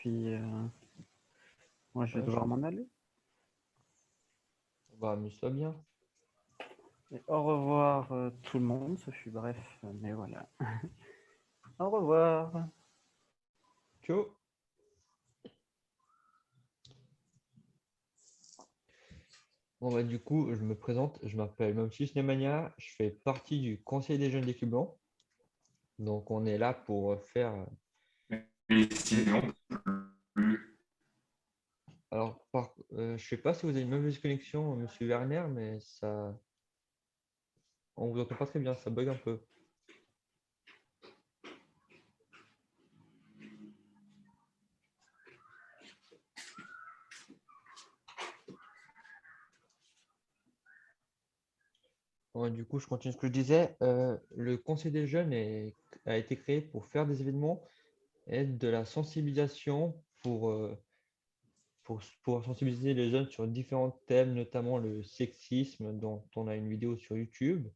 Puis moi, je vais Ouais, devoir m'en aller. bah, amuse-toi bien. Et au revoir tout le monde. Ce fut bref, mais voilà. Au revoir. Ciao. Bon, bah, du coup, je me présente. Je m'appelle Memphis Nemanja. Je fais partie du conseil des jeunes d'équipe blanc. Donc, on est là pour faire. Et sinon, plus. Alors, je sais pas si vous avez une mauvaise connexion, monsieur Werner, mais ça. On vous entend pas très bien, ça bug un peu. Bon, du coup, je continue ce que je disais. Le conseil des jeunes a été créé pour faire des événements et de la sensibilisation pour sensibiliser les jeunes sur différents thèmes, notamment le sexisme, dont on a une vidéo sur YouTube.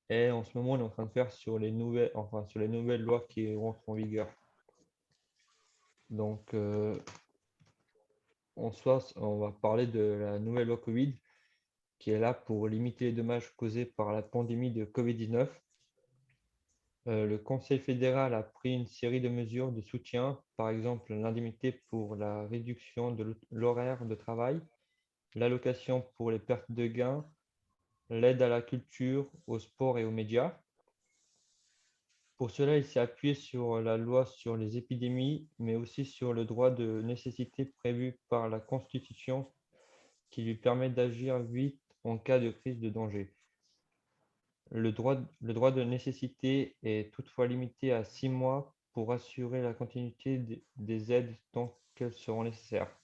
Et en ce moment, on est en train de faire sur sur les nouvelles lois qui rentrent en vigueur. Donc, en soi, on va parler de la nouvelle loi Covid qui est là pour limiter les dommages causés par la pandémie de Covid-19. Le Conseil fédéral a pris une série de mesures de soutien, par exemple l'indemnité pour la réduction de l'horaire de travail, l'allocation pour les pertes de gains, l'aide à la culture, au sport et aux médias. Pour cela, il s'est appuyé sur la loi sur les épidémies, mais aussi sur le droit de nécessité prévu par la Constitution qui lui permet d'agir vite en cas de crise de danger. Le droit de nécessité est toutefois limité à 6 mois pour assurer la continuité des aides tant qu'elles seront nécessaires.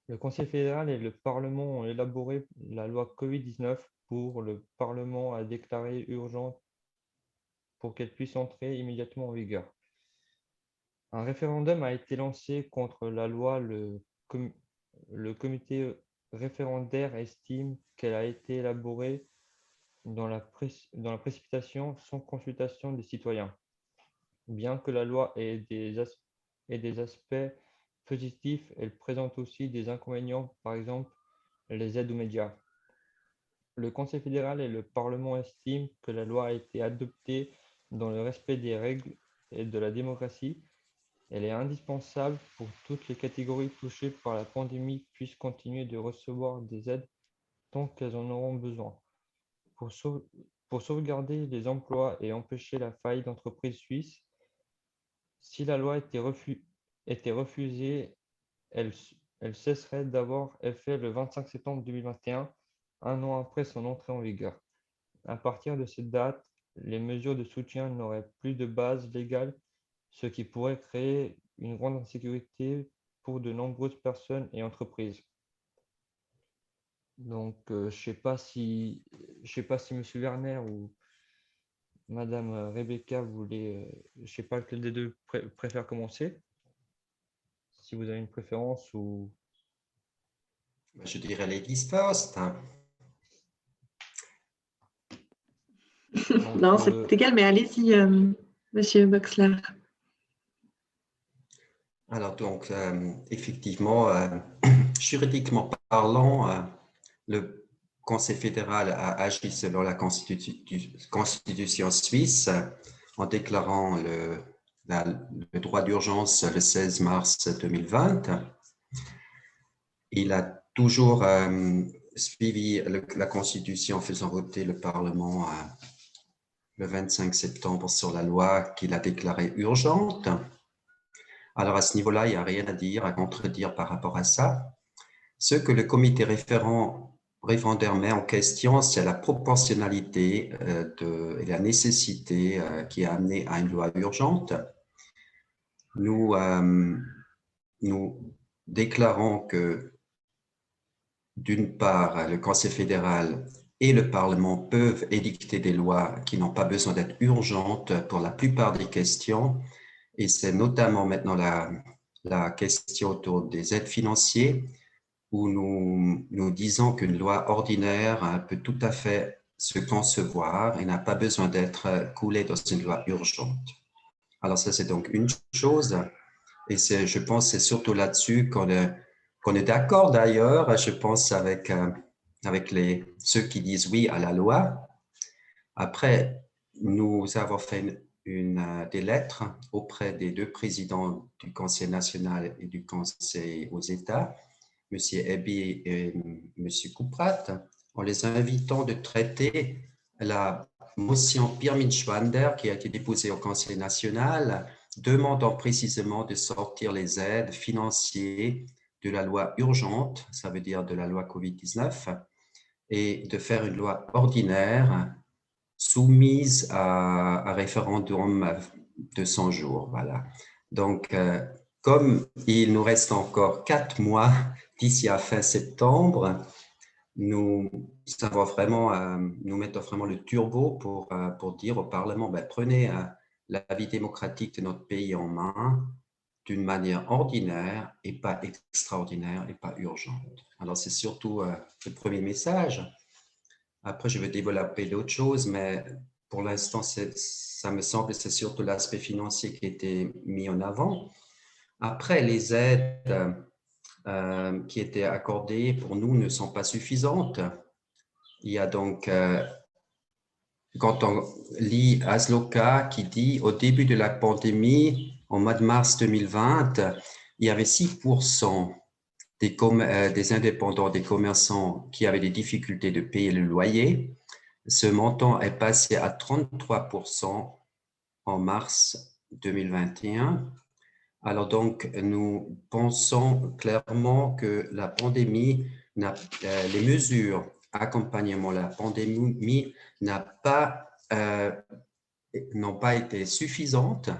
Le Conseil fédéral et le Parlement ont élaboré la loi Covid-19 pour le Parlement a déclaré urgente pour qu'elle puisse entrer immédiatement en vigueur. Un référendum a été lancé contre la loi. Le comité référendaire estime qu'elle a été élaborée dans la précipitation sans consultation des citoyens. Bien que la loi ait des aspects positifs, elle présente aussi des inconvénients, par exemple les aides aux médias. Le Conseil fédéral et le Parlement estiment que la loi a été adoptée dans le respect des règles et de la démocratie. Elle est indispensable pour que toutes les catégories touchées par la pandémie puissent continuer de recevoir des aides tant qu'elles en auront besoin. Pour sauvegarder les emplois et empêcher la faillite d'entreprises suisses, si la loi était refusée, elle, elle cesserait d'avoir effet le 25 septembre 2021, un an après son entrée en vigueur. À partir de cette date, les mesures de soutien n'auraient plus de base légale, ce qui pourrait créer une grande insécurité pour de nombreuses personnes et entreprises. Donc, je sais pas si Monsieur Werner ou Madame Rebecca voulait, je sais pas lequel des deux préfère commencer. Si vous avez une préférence ou. Je dirais Ladies first. Donc, Non, c'est égal, mais allez-y, Monsieur Boxler. Alors donc, effectivement, juridiquement parlant, le Conseil fédéral a agi selon la Constitution suisse en déclarant le droit d'urgence le 16 mars 2020. Il a toujours suivi la Constitution en faisant voter le Parlement le 25 septembre sur la loi qu'il a déclarée urgente. Alors à ce niveau-là, il n'y a rien à dire, à contredire par rapport à ça. Ce que le comité référendaire met en question, c'est la proportionnalité et la nécessité qui a amené à une loi urgente. Nous déclarons que d'une part, le Conseil fédéral et le Parlement peuvent édicter des lois qui n'ont pas besoin d'être urgentes pour la plupart des questions, et c'est notamment maintenant la question autour des aides financières, où nous disons qu'une loi ordinaire peut tout à fait se concevoir et n'a pas besoin d'être coulée dans une loi urgente. Alors ça, c'est donc une chose. Et je pense que c'est surtout là-dessus qu'on est d'accord d'ailleurs, je pense, avec ceux qui disent oui à la loi. Après, nous avons fait des lettres auprès des deux présidents du Conseil national et du Conseil aux États, M. Ebi et M. Kouprat, en les invitant de traiter la motion Pirmin-Schwander qui a été déposée au Conseil national, demandant précisément de sortir les aides financières de la loi urgente, ça veut dire de la loi COVID-19, et de faire une loi ordinaire soumise à référendum de 100 jours. Voilà. Donc, comme il nous reste encore 4 mois d'ici à fin septembre, nous mettons vraiment le turbo pour dire au Parlement, prenez la vie démocratique de notre pays en main d'une manière ordinaire et pas extraordinaire et pas urgente. Alors, c'est surtout le premier message. Après, je vais développer d'autres choses, mais pour l'instant, ça me semble que c'est surtout l'aspect financier qui a été mis en avant. Après, les aides qui étaient accordées pour nous ne sont pas suffisantes. Il y a donc, quand on lit Asloka qui dit au début de la pandémie, en mois de mars 2020, il y avait 6% des indépendants, des commerçants qui avaient des difficultés de payer le loyer. Ce montant est passé à 33% en mars 2021. Alors donc, nous pensons clairement que la pandémie, les mesures accompagnement la pandémie n'ont pas été suffisantes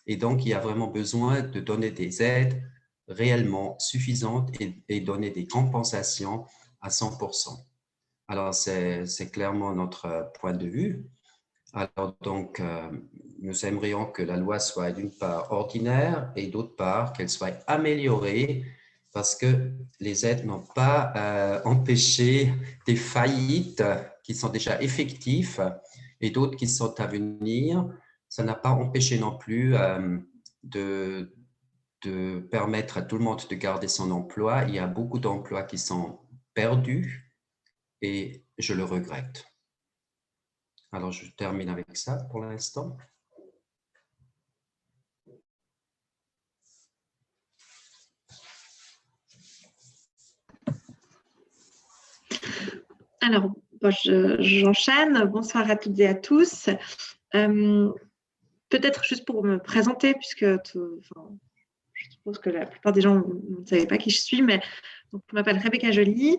et donc il y a vraiment besoin de donner des aides réellement suffisantes et donner des compensations à 100%. Alors, c'est clairement notre point de vue. Alors, donc, nous aimerions que la loi soit d'une part ordinaire et d'autre part qu'elle soit améliorée parce que les aides n'ont pas empêché des faillites qui sont déjà effectives et d'autres qui sont à venir. Ça n'a pas empêché non plus de permettre à tout le monde de garder son emploi. Il y a beaucoup d'emplois qui sont perdus et je le regrette. Alors, je termine avec ça pour l'instant. Alors, j'enchaîne. Bonsoir à toutes et à tous. Peut-être juste pour me présenter, puisque je suppose que la plupart des gens ne savez pas qui je suis, mais donc, je m'appelle Rebecca Joly.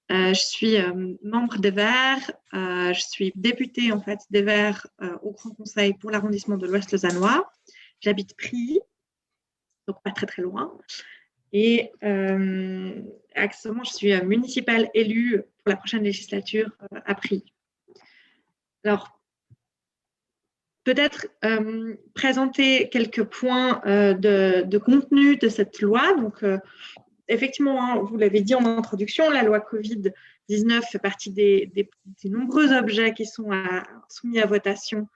Je suis membre des Verts. Je suis députée en fait des Verts au Grand Conseil pour l'arrondissement de l'Ouest lausannois. J'habite Pries, donc pas très très loin. Et actuellement, je suis municipale élue pour la prochaine législature à Pries. Alors, peut-être présenter quelques points de contenu de cette loi. Donc, effectivement, hein, vous l'avez dit en introduction, la loi COVID-19 fait partie des nombreux objets qui sont soumis à votation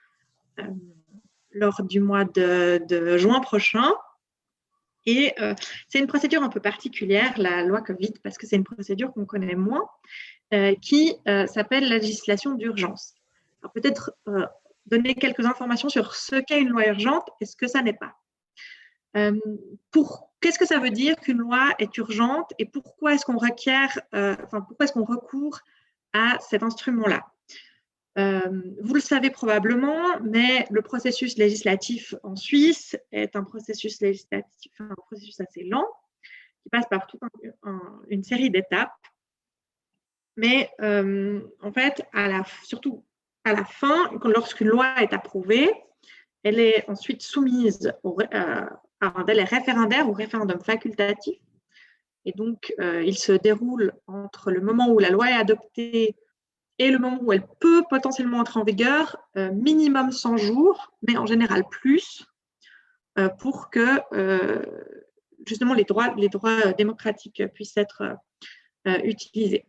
lors du mois de juin prochain. Et c'est une procédure un peu particulière, la loi COVID, parce que c'est une procédure qu'on connaît moins, qui s'appelle la législation d'urgence. Alors peut-être donner quelques informations sur ce qu'est une loi urgente et ce que ça n'est pas. Qu'est-ce que ça veut dire qu'une loi est urgente et pourquoi est-ce qu'on recourt à cet instrument-là? Vous le savez probablement, mais le processus législatif en Suisse est un processus assez lent qui passe par toute une série d'étapes. Mais en fait, surtout à la fin, lorsqu'une loi est approuvée, elle est ensuite soumise à un délai référendaire ou référendum facultatif. Et donc, il se déroule entre le moment où la loi est adoptée et le moment où elle peut potentiellement entrer en vigueur, minimum 100 jours, mais en général plus, pour que justement les droits démocratiques puissent être utilisés.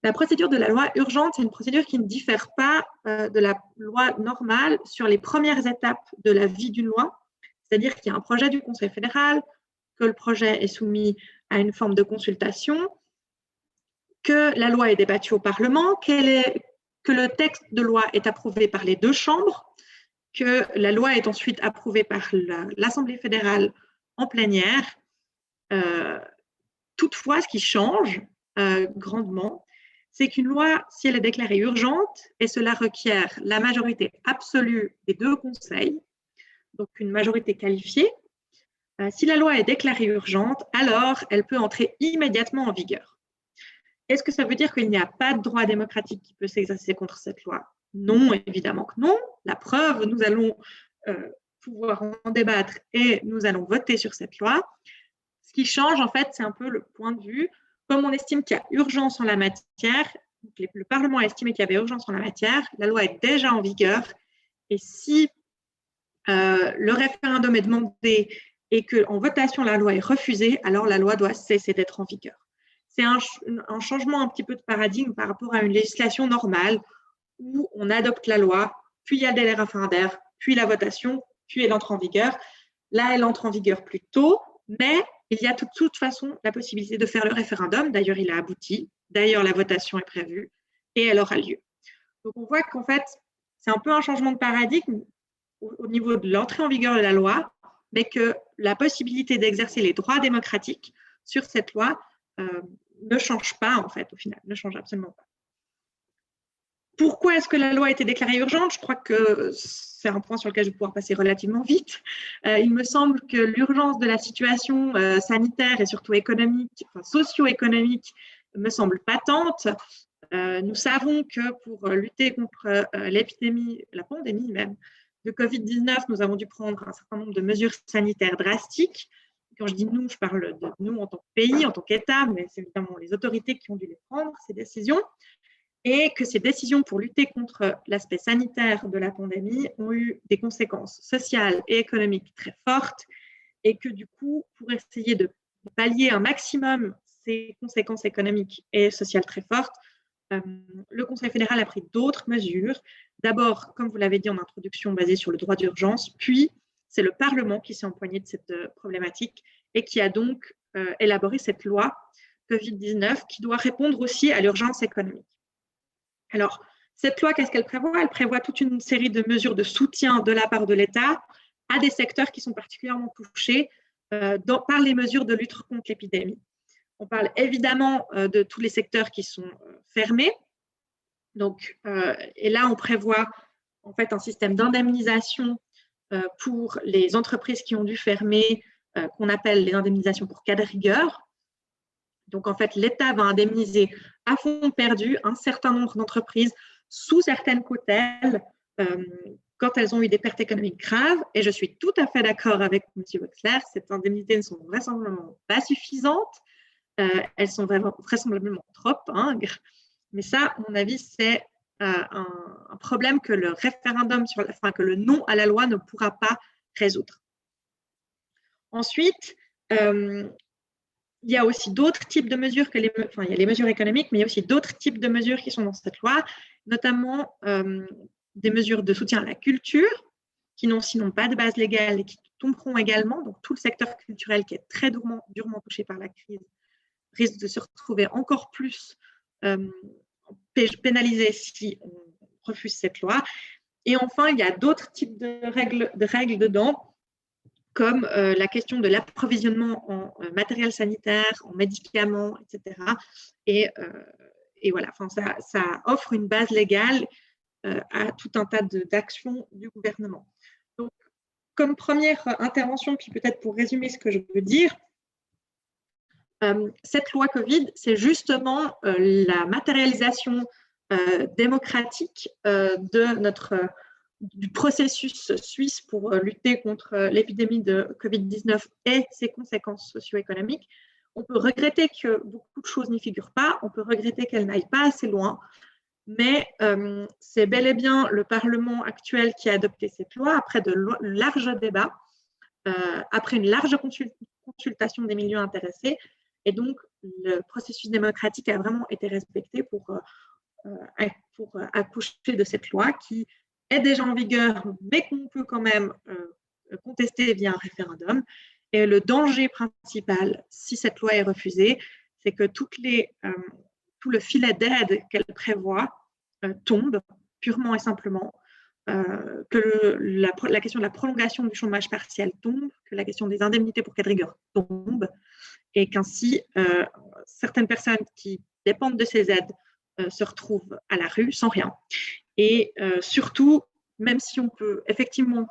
La procédure de la loi urgente, c'est une procédure qui ne diffère pas de la loi normale sur les premières étapes de la vie d'une loi. C'est-à-dire qu'il y a un projet du Conseil fédéral, que le projet est soumis à une forme de consultation, que la loi est débattue au Parlement, que le texte de loi est approuvé par les deux chambres, que la loi est ensuite approuvée par l'Assemblée fédérale en plénière. Toutefois, ce qui change grandement, c'est qu'une loi, si elle est déclarée urgente, et cela requiert la majorité absolue des deux conseils, donc une majorité qualifiée, si la loi est déclarée urgente, alors elle peut entrer immédiatement en vigueur. Est-ce que ça veut dire qu'il n'y a pas de droit démocratique qui peut s'exercer contre cette loi? Non, évidemment que non. La preuve, nous allons pouvoir en débattre et nous allons voter sur cette loi. Ce qui change, en fait, c'est un peu le point de vue. Comme on estime qu'il y a urgence en la matière, le Parlement a estimé qu'il y avait urgence en la matière, la loi est déjà en vigueur. Et si le référendum est demandé et qu'en votation, la loi est refusée, alors la loi doit cesser d'être en vigueur. C'est un changement un petit peu de paradigme par rapport à une législation normale où on adopte la loi, puis il y a le délai référendaire, puis la votation, puis elle entre en vigueur. Là, elle entre en vigueur plus tôt, mais il y a de toute façon la possibilité de faire le référendum. D'ailleurs, il a abouti. D'ailleurs, la votation est prévue et elle aura lieu. Donc, on voit qu'en fait, c'est un peu un changement de paradigme au niveau de l'entrée en vigueur de la loi, mais que la possibilité d'exercer les droits démocratiques sur cette loi ne change pas, en fait, au final, ne change absolument pas. Pourquoi est-ce que la loi a été déclarée urgente? Je crois que c'est un point sur lequel je vais pouvoir passer relativement vite. Il me semble que l'urgence de la situation sanitaire et surtout économique, enfin, socio-économique, me semble patente. Nous savons que pour lutter contre l'épidémie, la pandémie même, de Covid-19, nous avons dû prendre un certain nombre de mesures sanitaires drastiques. Quand je dis nous, je parle de nous en tant que pays, en tant qu'État, mais c'est évidemment les autorités qui ont dû les prendre, ces décisions. Et que ces décisions pour lutter contre l'aspect sanitaire de la pandémie ont eu des conséquences sociales et économiques très fortes et que du coup, pour essayer de pallier un maximum ces conséquences économiques et sociales très fortes, le Conseil fédéral a pris d'autres mesures. D'abord, comme vous l'avez dit en introduction, basées sur le droit d'urgence, puis c'est le Parlement qui s'est empoigné de cette problématique et qui a donc élaboré cette loi Covid-19 qui doit répondre aussi à l'urgence économique. Alors, cette loi, qu'est-ce qu'elle prévoit? Elle prévoit toute une série de mesures de soutien de la part de l'État à des secteurs qui sont particulièrement touchés par les mesures de lutte contre l'épidémie. On parle évidemment de tous les secteurs qui sont fermés. Donc, et là, on prévoit en fait un système d'indemnisation pour les entreprises qui ont dû fermer, qu'on appelle les indemnisations pour cas de rigueur. Donc, en fait, l'État va indemniser à fonds perdu un certain nombre d'entreprises sous certaines cautèles quand elles ont eu des pertes économiques graves. Et je suis tout à fait d'accord avec M. Wexler, ces indemnités ne sont vraisemblablement pas suffisantes. Elles sont vraisemblablement trop pingres. Mais ça, à mon avis, c'est un problème que le référendum, que le non à la loi ne pourra pas résoudre. Ensuite, il y a aussi d'autres types de mesures il y a les mesures économiques, mais il y a aussi d'autres types de mesures qui sont dans cette loi, notamment des mesures de soutien à la culture, qui n'ont sinon pas de base légale et qui tomberont également. Donc, tout le secteur culturel qui est très durement touché par la crise risque de se retrouver encore plus pénalisé si on refuse cette loi. Et enfin, il y a d'autres types de règles dedans, comme la question de l'approvisionnement en matériel sanitaire, en médicaments, etc. Et voilà, enfin, ça offre une base légale à tout un tas d'actions du gouvernement. Donc, comme première intervention, puis peut-être pour résumer ce que je veux dire, cette loi Covid, c'est justement la matérialisation démocratique du processus suisse pour lutter contre l'épidémie de Covid-19 et ses conséquences socio-économiques. On peut regretter que beaucoup de choses n'y figurent pas, on peut regretter qu'elles n'aillent pas assez loin, mais c'est bel et bien le Parlement actuel qui a adopté cette loi après de larges débats, après une large consultation des milieux intéressés, et donc le processus démocratique a vraiment été respecté pour accoucher de cette loi qui est déjà en vigueur, mais qu'on peut quand même contester via un référendum. Et le danger principal, si cette loi est refusée, c'est que tout le filet d'aide qu'elle prévoit tombe purement et simplement, que la question de la prolongation du chômage partiel tombe, que la question des indemnités pour cas de rigueur tombe, et qu'ainsi, certaines personnes qui dépendent de ces aides se retrouvent à la rue sans rien. Et surtout, même si on peut effectivement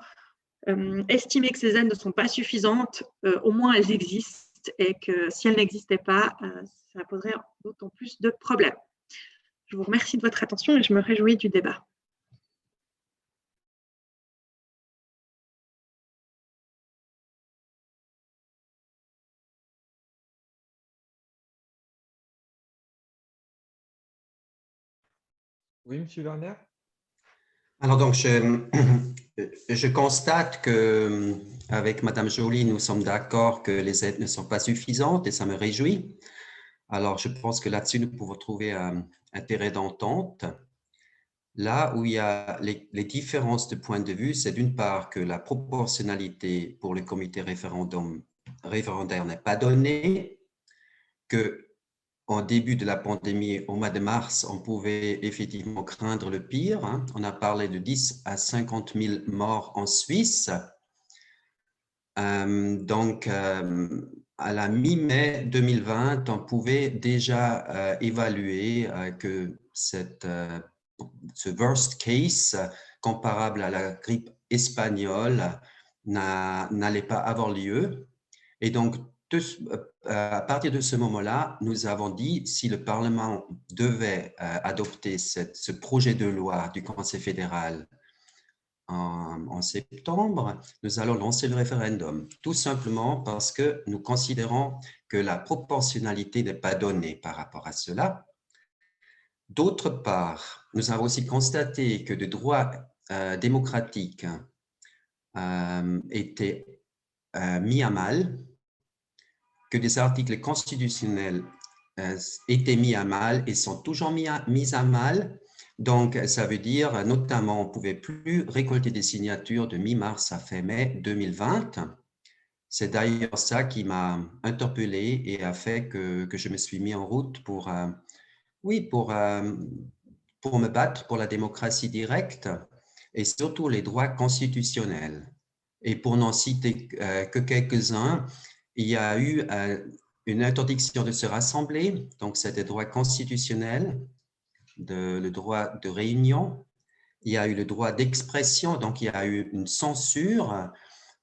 estimer que ces aides ne sont pas suffisantes, au moins elles existent, et que si elles n'existaient pas, ça poserait d'autant plus de problèmes. Je vous remercie de votre attention et je me réjouis du débat. Oui, Monsieur Werner? Alors donc, je constate que avec Madame Joly, nous sommes d'accord que les aides ne sont pas suffisantes et ça me réjouit. Alors, je pense que là-dessus, nous pouvons trouver un terrain d'entente. Là où il y a les différences de point de vue, c'est d'une part que la proportionnalité pour le comité référendaire n'est pas donnée, que en début de la pandémie, au mois de mars, on pouvait effectivement craindre le pire. Hein. On a parlé de 10 à 50 000 morts en Suisse. Donc, à la mi-mai 2020, on pouvait déjà évaluer que ce worst case, comparable à la grippe espagnole, n'allait pas avoir lieu. Et donc, à partir de ce moment-là, nous avons dit, si le Parlement devait adopter ce projet de loi du Conseil fédéral en septembre, nous allons lancer le référendum, tout simplement parce que nous considérons que la proportionnalité n'est pas donnée par rapport à cela. D'autre part, nous avons aussi constaté que les droits démocratiques étaient mis à mal, que des articles constitutionnels étaient mis à mal et sont toujours mis à mal. Donc, ça veut dire, notamment, on ne pouvait plus récolter des signatures de mi-mars à fin mai 2020. C'est d'ailleurs ça qui m'a interpellé et a fait que je me suis mis en route pour me battre pour la démocratie directe et surtout les droits constitutionnels. Et pour n'en citer que quelques-uns, il y a eu une interdiction de se rassembler, donc c'est des droits constitutionnels, le droit de réunion. Il y a eu le droit d'expression, donc il y a eu une censure.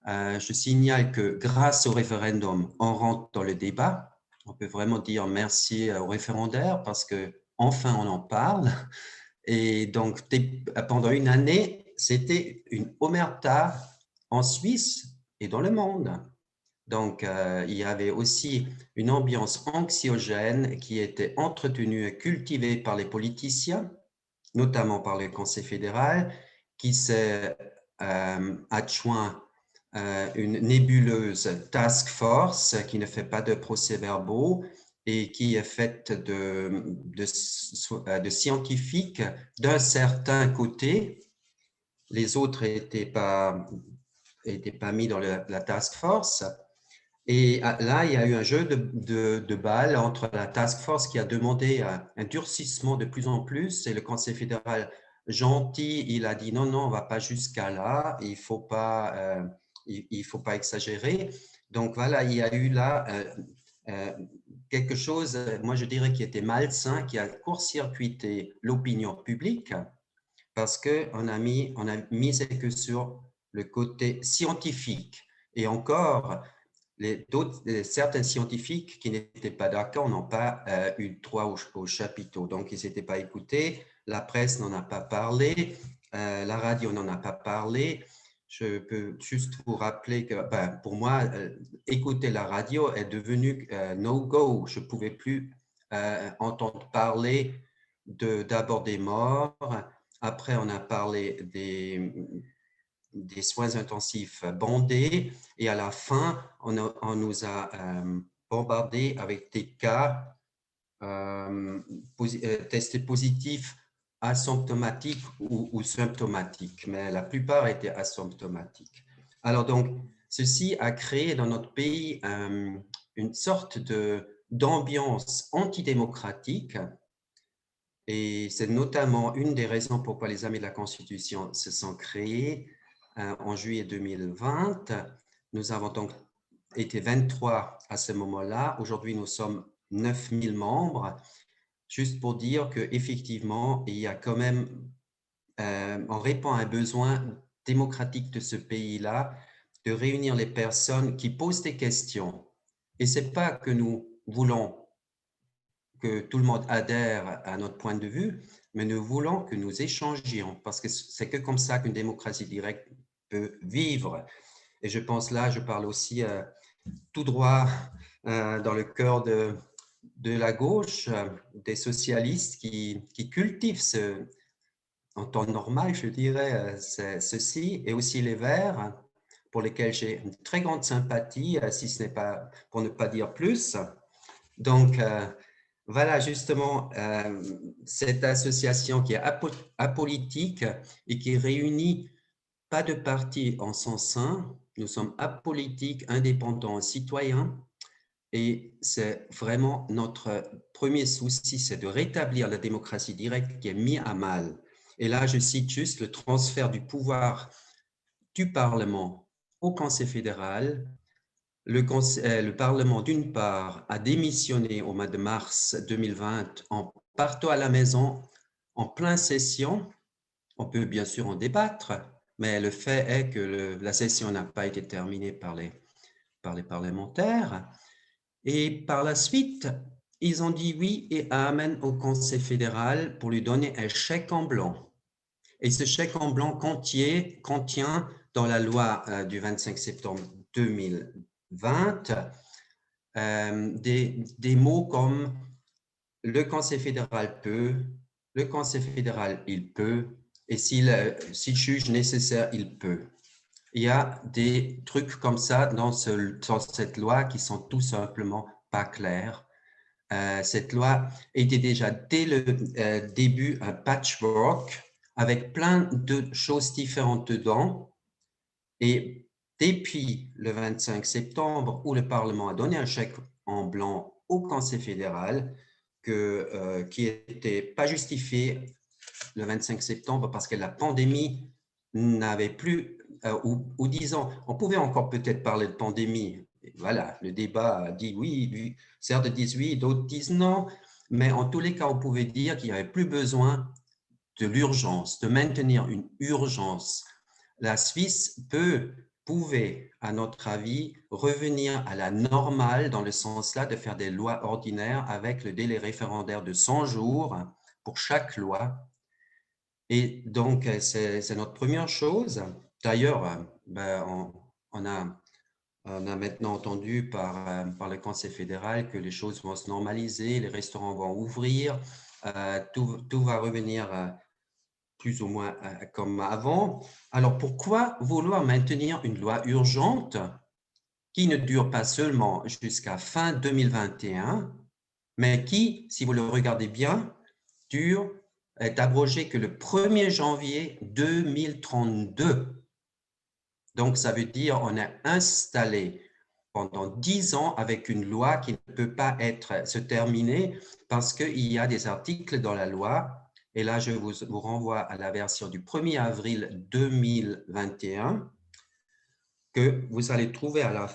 Je signale que grâce au référendum, on rentre dans le débat. On peut vraiment dire merci aux référendaires parce qu'enfin on en parle. Et donc, pendant une année, c'était une omerta en Suisse et dans le monde. Donc, il y avait aussi une ambiance anxiogène qui était entretenue et cultivée par les politiciens, notamment par le Conseil fédéral, qui s'est adjoint une nébuleuse task force qui ne fait pas de procès-verbaux et qui est faite de scientifiques d'un certain côté. Les autres n'étaient pas mis dans la task force. Et là, il y a eu un jeu de balles entre la task force qui a demandé un durcissement de plus en plus et le Conseil fédéral gentil, il a dit non, on ne va pas jusqu'à là, il faut pas exagérer. Donc voilà, il y a eu là quelque chose, moi je dirais, qui était malsain, qui a court-circuité l'opinion publique parce qu'on a misé que sur le côté scientifique. Et encore, certains scientifiques qui n'étaient pas d'accord n'ont pas eu droit au chapiteau. Donc, ils n'étaient pas écoutés. La presse n'en a pas parlé. La radio n'en a pas parlé. Je peux juste vous rappeler que pour moi, écouter la radio est devenu no-go. Je ne pouvais plus entendre parler d'abord des morts. Après, on a parlé des soins intensifs bandés et à la fin, on nous a bombardé avec des cas testés positifs asymptomatiques ou symptomatiques, mais la plupart étaient asymptomatiques. Alors donc, ceci a créé dans notre pays une sorte d'ambiance antidémocratique. Et c'est notamment une des raisons pourquoi les Amis de la Constitution se sont créés en juillet 2020. Nous avons donc été 23 à ce moment-là. Aujourd'hui, nous sommes 9000 membres. Juste pour dire qu'effectivement, il y a quand même, on répond à un besoin démocratique de ce pays-là, de réunir les personnes qui posent des questions. Et ce n'est pas que nous voulons que tout le monde adhère à notre point de vue, mais nous voulons que nous échangions, parce que c'est que comme ça qu'une démocratie directe peut vivre. Et je pense là, je parle aussi tout droit dans le cœur de la gauche, des socialistes qui cultivent en temps normal, je dirais, ceci, et aussi les Verts, pour lesquels j'ai une très grande sympathie, si ce n'est pas, pour ne pas dire plus. Donc, voilà justement cette association qui est apolitique et qui réunit pas de parti en son sein. Nous sommes apolitiques, indépendants, citoyens. Et c'est vraiment notre premier souci, c'est de rétablir la démocratie directe qui est mise à mal. Et là, je cite juste le transfert du pouvoir du Parlement au Conseil fédéral. Le Parlement, d'une part, a démissionné au mois de mars 2020 en partant à la maison en pleine session. On peut bien sûr en débattre, mais le fait est que la session n'a pas été terminée par les parlementaires. Et par la suite, ils ont dit oui et amen au Conseil fédéral pour lui donner un chèque en blanc. Et ce chèque en blanc contient dans la loi du 25 septembre 2020 des mots comme le Conseil fédéral peut, le Conseil fédéral il peut, et s'il juge nécessaire, il peut. Il y a des trucs comme ça dans cette loi qui sont tout simplement pas clairs. Cette loi était déjà dès le début un patchwork avec plein de choses différentes dedans. Et depuis le 25 septembre, où le Parlement a donné un chèque en blanc au Conseil fédéral, qui n'était pas justifié le 25 septembre parce que la pandémie n'avait plus, ou disons, on pouvait encore peut-être parler de pandémie. Et voilà, le débat dit oui, certains disent oui, d'autres disent non, mais en tous les cas, on pouvait dire qu'il n'y avait plus besoin de l'urgence, de maintenir une urgence. La Suisse pouvait, à notre avis, revenir à la normale dans le sens là de faire des lois ordinaires avec le délai référendaire de 100 jours pour chaque loi. Et donc, c'est notre première chose. D'ailleurs, on a maintenant entendu par le Conseil fédéral que les choses vont se normaliser, les restaurants vont ouvrir, tout va revenir plus ou moins comme avant. Alors, pourquoi vouloir maintenir une loi urgente qui ne dure pas seulement jusqu'à fin 2021, mais qui, si vous le regardez bien, est abrogée que le 1er janvier 2032. Donc, ça veut dire qu'on a installé pendant 10 ans avec une loi qui ne peut pas se terminer parce qu'il y a des articles dans la loi. Et là, je vous renvoie à la version du 1er avril 2021 que vous allez trouver à la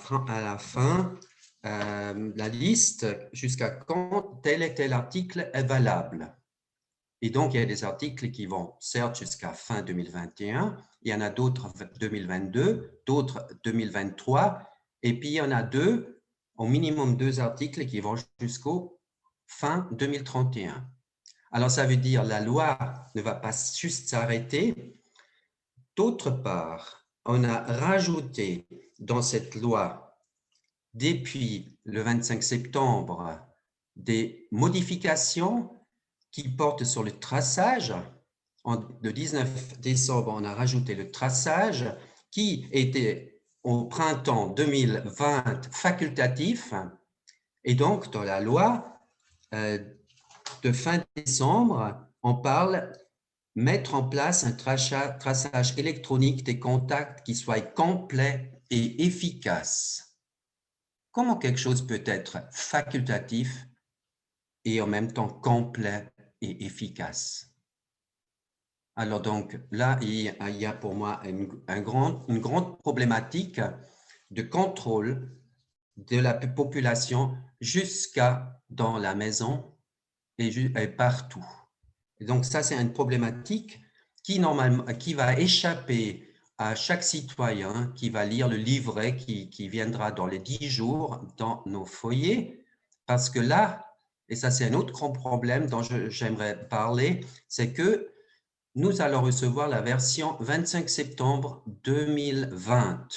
fin la liste jusqu'à quand tel et tel article est valable. Et donc, il y a des articles qui vont certes jusqu'à fin 2021, il y en a d'autres 2022, d'autres 2023, et puis il y en a au minimum 2 articles qui vont jusqu'au fin 2031. Alors, ça veut dire la loi ne va pas juste s'arrêter. D'autre part, on a rajouté dans cette loi, depuis le 25 septembre, des modifications qui portent sur le traçage. Le 19 décembre, on a rajouté le traçage qui était au printemps 2020 facultatif. Et donc, dans la loi de fin décembre, on parle mettre en place un traçage électronique des contacts qui soit complet et efficace. Comment quelque chose peut être facultatif et en même temps complet et efficace? Alors donc là, il y a pour moi une grande problématique de contrôle de la population jusqu'à dans la maison et partout. Et donc ça, c'est une problématique qui va échapper à chaque citoyen qui va lire le livret qui viendra dans les 10 jours dans nos foyers, parce que là, et ça c'est un autre grand problème dont j'aimerais parler, c'est que nous allons recevoir la version 25 septembre 2020.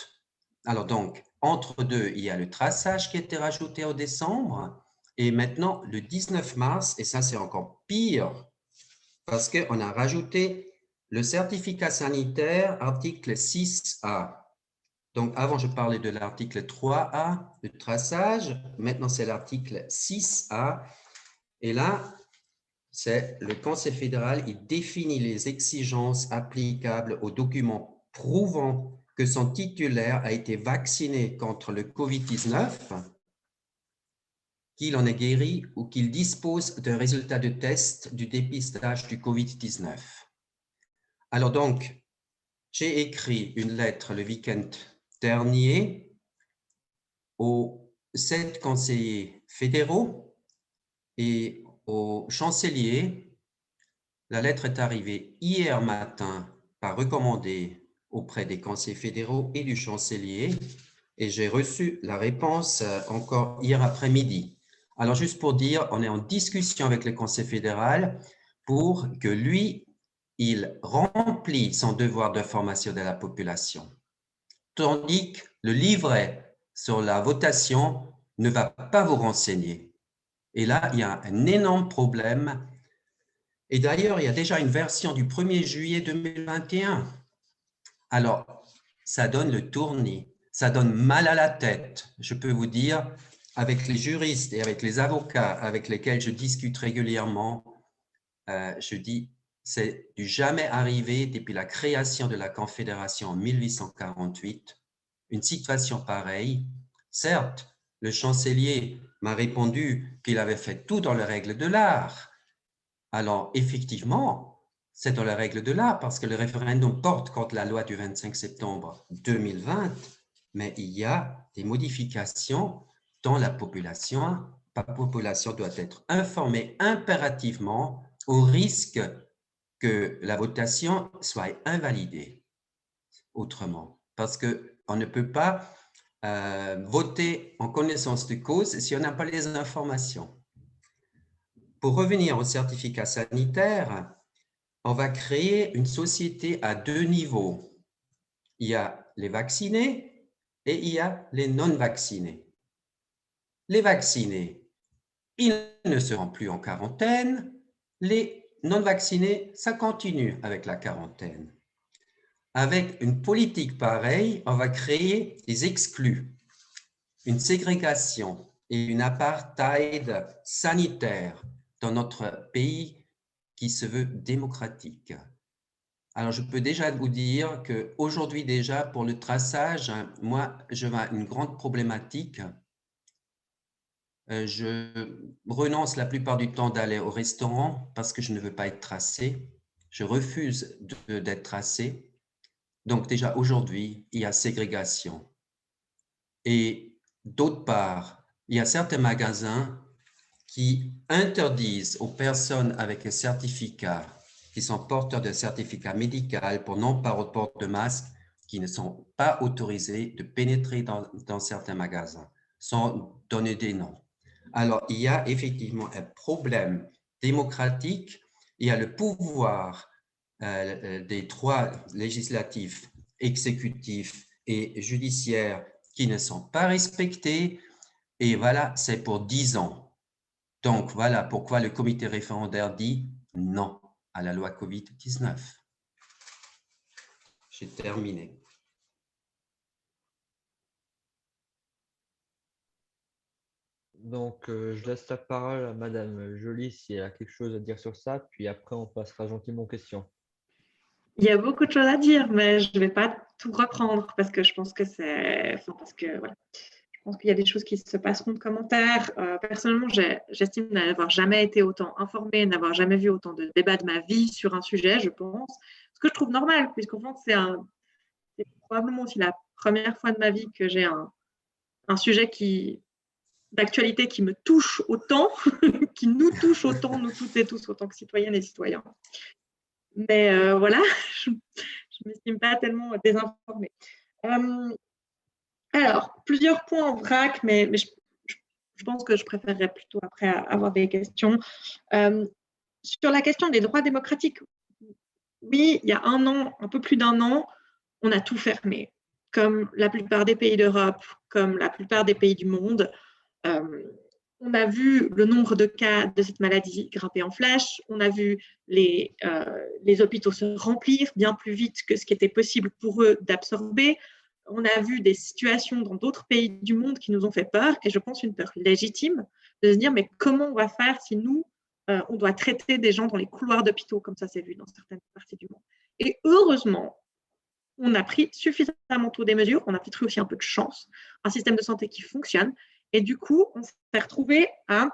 Alors donc, entre deux, il y a le traçage qui a été rajouté en décembre, et maintenant le 19 mars, et ça c'est encore pire, parce qu'on a rajouté le certificat sanitaire, article 6A. Donc, avant, je parlais de l'article 3A, le traçage. Maintenant, c'est l'article 6A. Et là, c'est le Conseil fédéral, il définit les exigences applicables aux documents prouvant que son titulaire a été vacciné contre le COVID-19, qu'il en est guéri ou qu'il dispose d'un résultat de test du dépistage du COVID-19. Alors donc, j'ai écrit une lettre le week-end dernier aux 7 conseillers fédéraux et au chancelier. La lettre est arrivée hier matin par recommandé auprès des conseillers fédéraux et du chancelier et j'ai reçu la réponse encore hier après-midi. Alors juste pour dire, on est en discussion avec le conseil fédéral pour que lui, il remplit son devoir d'information de la population, tandis que le livret sur la votation ne va pas vous renseigner. Et là, il y a un énorme problème. Et d'ailleurs, il y a déjà une version du 1er juillet 2021. Alors, ça donne le tournis, ça donne mal à la tête. Je peux vous dire, avec les juristes et avec les avocats avec lesquels je discute régulièrement, je dis, c'est du jamais arrivé depuis la création de la Confédération en 1848, une situation pareille. Certes, le chancelier m'a répondu qu'il avait fait tout dans les règles de l'art. Alors, effectivement, c'est dans les règles de l'art parce que le référendum porte contre la loi du 25 septembre 2020, mais il y a des modifications dont la population doit être informée impérativement au risque que la votation soit invalidée autrement. Parce qu'on ne peut pas voter en connaissance de cause si on n'a pas les informations. Pour revenir au certificat sanitaire, on va créer une société à 2 niveaux. Il y a les vaccinés et il y a les non-vaccinés. Les vaccinés, ils ne seront plus en quarantaine. Les non-vaccinés, ça continue avec la quarantaine. Avec une politique pareille, on va créer des exclus, une ségrégation et une apartheid sanitaire dans notre pays qui se veut démocratique. Alors, je peux déjà vous dire qu'aujourd'hui déjà, pour le traçage, moi, je vois une grande problématique. Je renonce la plupart du temps d'aller au restaurant parce que je ne veux pas être tracé. Je refuse d'être tracé. Donc déjà aujourd'hui, il y a ségrégation. Et d'autre part, il y a certains magasins qui interdisent aux personnes avec un certificat, qui sont porteurs de certificat médical pour non-port de masque, qui ne sont pas autorisés de pénétrer dans certains magasins, sans donner des noms. Alors, il y a effectivement un problème démocratique. Il y a le pouvoir des 3 législatifs, exécutifs et judiciaires qui ne sont pas respectés. Et voilà, c'est pour 10 ans. Donc, voilà pourquoi le comité référendaire dit non à la loi COVID-19. J'ai terminé. Donc, je laisse la parole à Madame Joly si elle a quelque chose à dire sur ça, puis après on passera gentiment aux questions. Il y a beaucoup de choses à dire, mais je ne vais pas tout reprendre parce que je pense que voilà. Je pense qu'il y a des choses qui se passeront de commentaires. Personnellement, j'estime n'avoir jamais été autant informée, n'avoir jamais vu autant de débats de ma vie sur un sujet, je pense. Ce que je trouve normal, puisqu'en fait, c'est probablement aussi la première fois de ma vie que j'ai un sujet d'actualité qui me touche autant, qui nous touche autant, nous toutes et tous, autant que citoyennes et citoyens. Mais voilà, je ne m'estime pas tellement désinformée. Alors, plusieurs points en vrac, mais je pense que je préférerais plutôt après avoir des questions. Sur la question des droits démocratiques, oui, il y a un peu plus d'un an, on a tout fermé, comme la plupart des pays d'Europe, comme la plupart des pays du monde. On a vu le nombre de cas de cette maladie grimper en flèche. On a vu les hôpitaux se remplir bien plus vite que ce qui était possible pour eux d'absorber. On a vu des situations dans d'autres pays du monde qui nous ont fait peur, et je pense une peur légitime de se dire mais comment on va faire si nous, on doit traiter des gens dans les couloirs d'hôpitaux, comme ça c'est vu dans certaines parties du monde. Et heureusement, on a pris suffisamment tôt des mesures, on a peut-être eu aussi un peu de chance, un système de santé qui fonctionne, et du coup, on s'est retrouvé à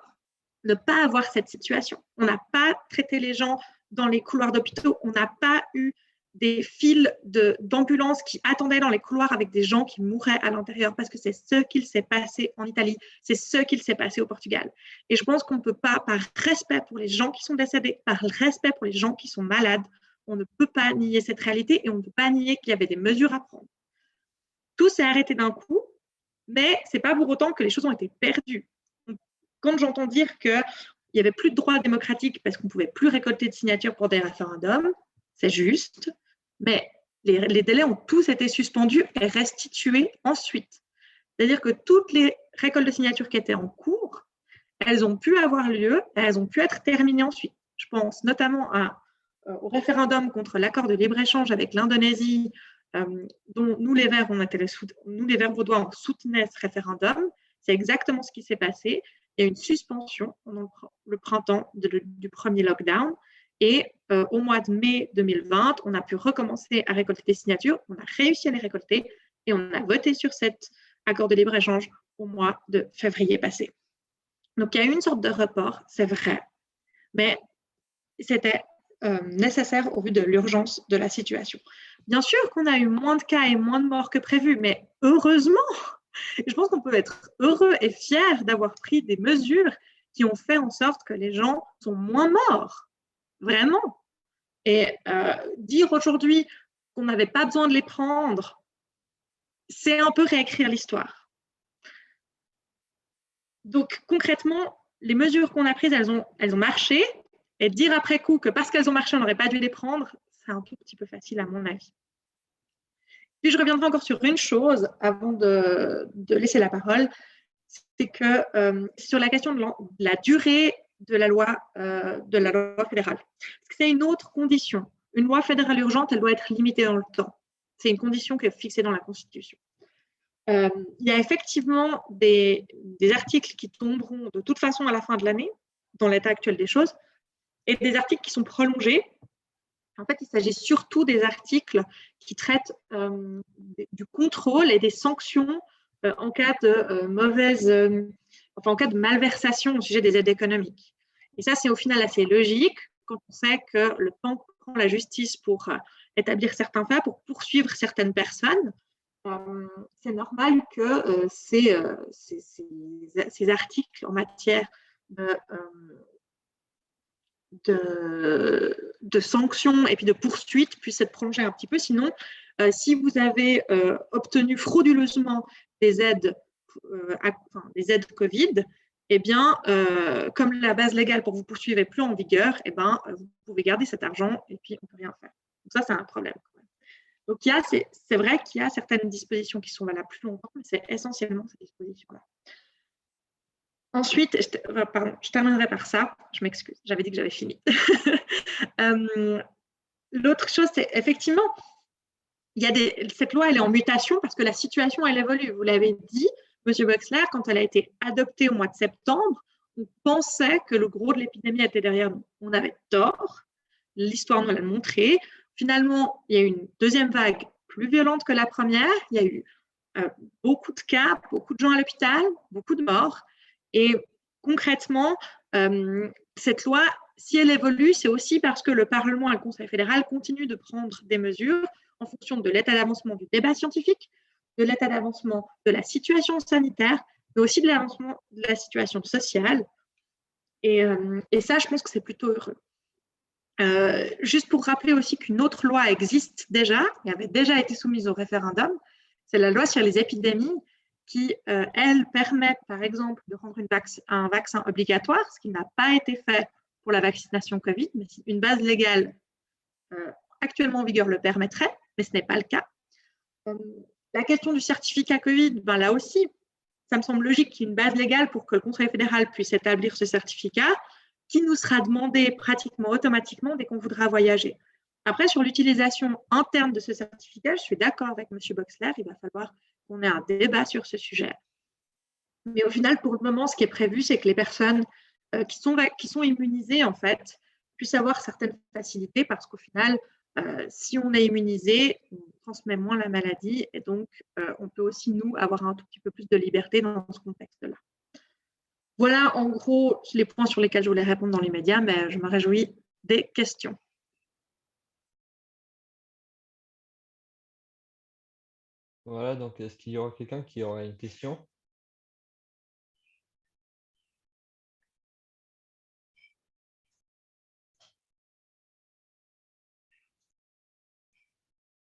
ne pas avoir cette situation. On n'a pas traité les gens dans les couloirs d'hôpitaux, on n'a pas eu des files d'ambulances qui attendaient dans les couloirs avec des gens qui mouraient à l'intérieur, parce que c'est ce qu'il s'est passé en Italie, c'est ce qu'il s'est passé au Portugal. Et je pense qu'on ne peut pas, par respect pour les gens qui sont décédés, par respect pour les gens qui sont malades, on ne peut pas nier cette réalité et on ne peut pas nier qu'il y avait des mesures à prendre. Tout s'est arrêté d'un coup, mais ce n'est pas pour autant que les choses ont été perdues. Quand j'entends dire qu'il n'y avait plus de droits démocratiques parce qu'on ne pouvait plus récolter de signatures pour des référendums, c'est juste, mais les délais ont tous été suspendus et restitués ensuite. C'est-à-dire que toutes les récoltes de signatures qui étaient en cours, elles ont pu avoir lieu et elles ont pu être terminées ensuite. Je pense notamment au référendum contre l'accord de libre-échange avec l'Indonésie, dont nous les Verts vaudois, on soutenait ce référendum. C'est exactement ce qui s'est passé. Il y a une suspension pendant le printemps du premier lockdown. Et au mois de mai 2020, on a pu recommencer à récolter des signatures. On a réussi à les récolter et on a voté sur cet accord de libre-échange au mois de février passé. Donc, il y a eu une sorte de report, c'est vrai, mais c'était nécessaire au vu de l'urgence de la situation. Bien sûr qu'on a eu moins de cas et moins de morts que prévu, mais heureusement, je pense qu'on peut être heureux et fiers d'avoir pris des mesures qui ont fait en sorte que les gens sont moins morts, vraiment. Et dire aujourd'hui qu'on n'avait pas besoin de les prendre, c'est un peu réécrire l'histoire. Donc concrètement, les mesures qu'on a prises, elles ont marché. Et dire après coup que parce qu'elles ont marché, on n'aurait pas dû les prendre, c'est un tout petit peu facile à mon avis. Puis je reviendrai encore sur une chose avant de laisser la parole, c'est que sur la question de la durée de la loi fédérale. Parce que c'est une autre condition. Une loi fédérale urgente, elle doit être limitée dans le temps. C'est une condition qui est fixée dans la Constitution. Il y a effectivement des articles qui tomberont de toute façon à la fin de l'année, dans l'état actuel des choses, et des articles qui sont prolongés. En fait, il s'agit surtout des articles qui traitent du contrôle et des sanctions en cas de en cas de malversation au sujet des aides économiques. Et ça, c'est au final assez logique quand on sait que le temps que prend la justice pour établir certains faits, pour poursuivre certaines personnes, c'est normal que ces articles en matière de sanctions et puis de poursuites puissent être prolongés un petit peu. Sinon, si vous avez obtenu frauduleusement des aides Covid, eh bien, comme la base légale pour vous poursuivre n'est plus en vigueur, eh bien, vous pouvez garder cet argent et puis on ne peut rien faire. Donc ça, c'est un problème. Donc, c'est vrai qu'il y a certaines dispositions qui sont valables plus longtemps, mais c'est essentiellement ces dispositions-là. Ensuite, je terminerai par ça. Je m'excuse, j'avais dit que j'avais fini. L'autre chose, c'est effectivement, cette loi, elle est en mutation parce que la situation, elle évolue. Vous l'avez dit, M. Wexler, quand elle a été adoptée au mois de septembre, on pensait que le gros de l'épidémie était derrière nous. On avait tort. L'histoire nous l'a montré. Finalement, il y a eu une deuxième vague plus violente que la première. Il y a eu beaucoup de cas, beaucoup de gens à l'hôpital, beaucoup de morts. Et concrètement, cette loi, si elle évolue, c'est aussi parce que le Parlement et le Conseil fédéral continuent de prendre des mesures en fonction de l'état d'avancement du débat scientifique, de l'état d'avancement de la situation sanitaire, mais aussi de l'avancement de la situation sociale. Et ça, je pense que c'est plutôt heureux. Juste pour rappeler aussi qu'une autre loi existe déjà, et avait déjà été soumise au référendum, c'est la loi sur les épidémies qui, elle, permet, par exemple, de rendre un vaccin obligatoire, ce qui n'a pas été fait pour la vaccination Covid, mais une base légale actuellement en vigueur le permettrait, mais ce n'est pas le cas. La question du certificat Covid, ben là aussi, ça me semble logique qu'il y ait une base légale pour que le Conseil fédéral puisse établir ce certificat qui nous sera demandé pratiquement automatiquement dès qu'on voudra voyager. Après, sur l'utilisation interne de ce certificat, je suis d'accord avec M. Boxler, il va falloir qu'on ait un débat sur ce sujet. Mais au final, pour le moment, ce qui est prévu, c'est que les personnes qui sont immunisées, en fait, puissent avoir certaines facilités parce qu'au final, si on est immunisé, on transmet moins la maladie et donc on peut aussi, nous, avoir un tout petit peu plus de liberté dans ce contexte-là. Voilà, en gros, les points sur lesquels je voulais répondre dans les médias, mais je me réjouis des questions. Voilà, donc est-ce qu'il y aura quelqu'un qui aura une question?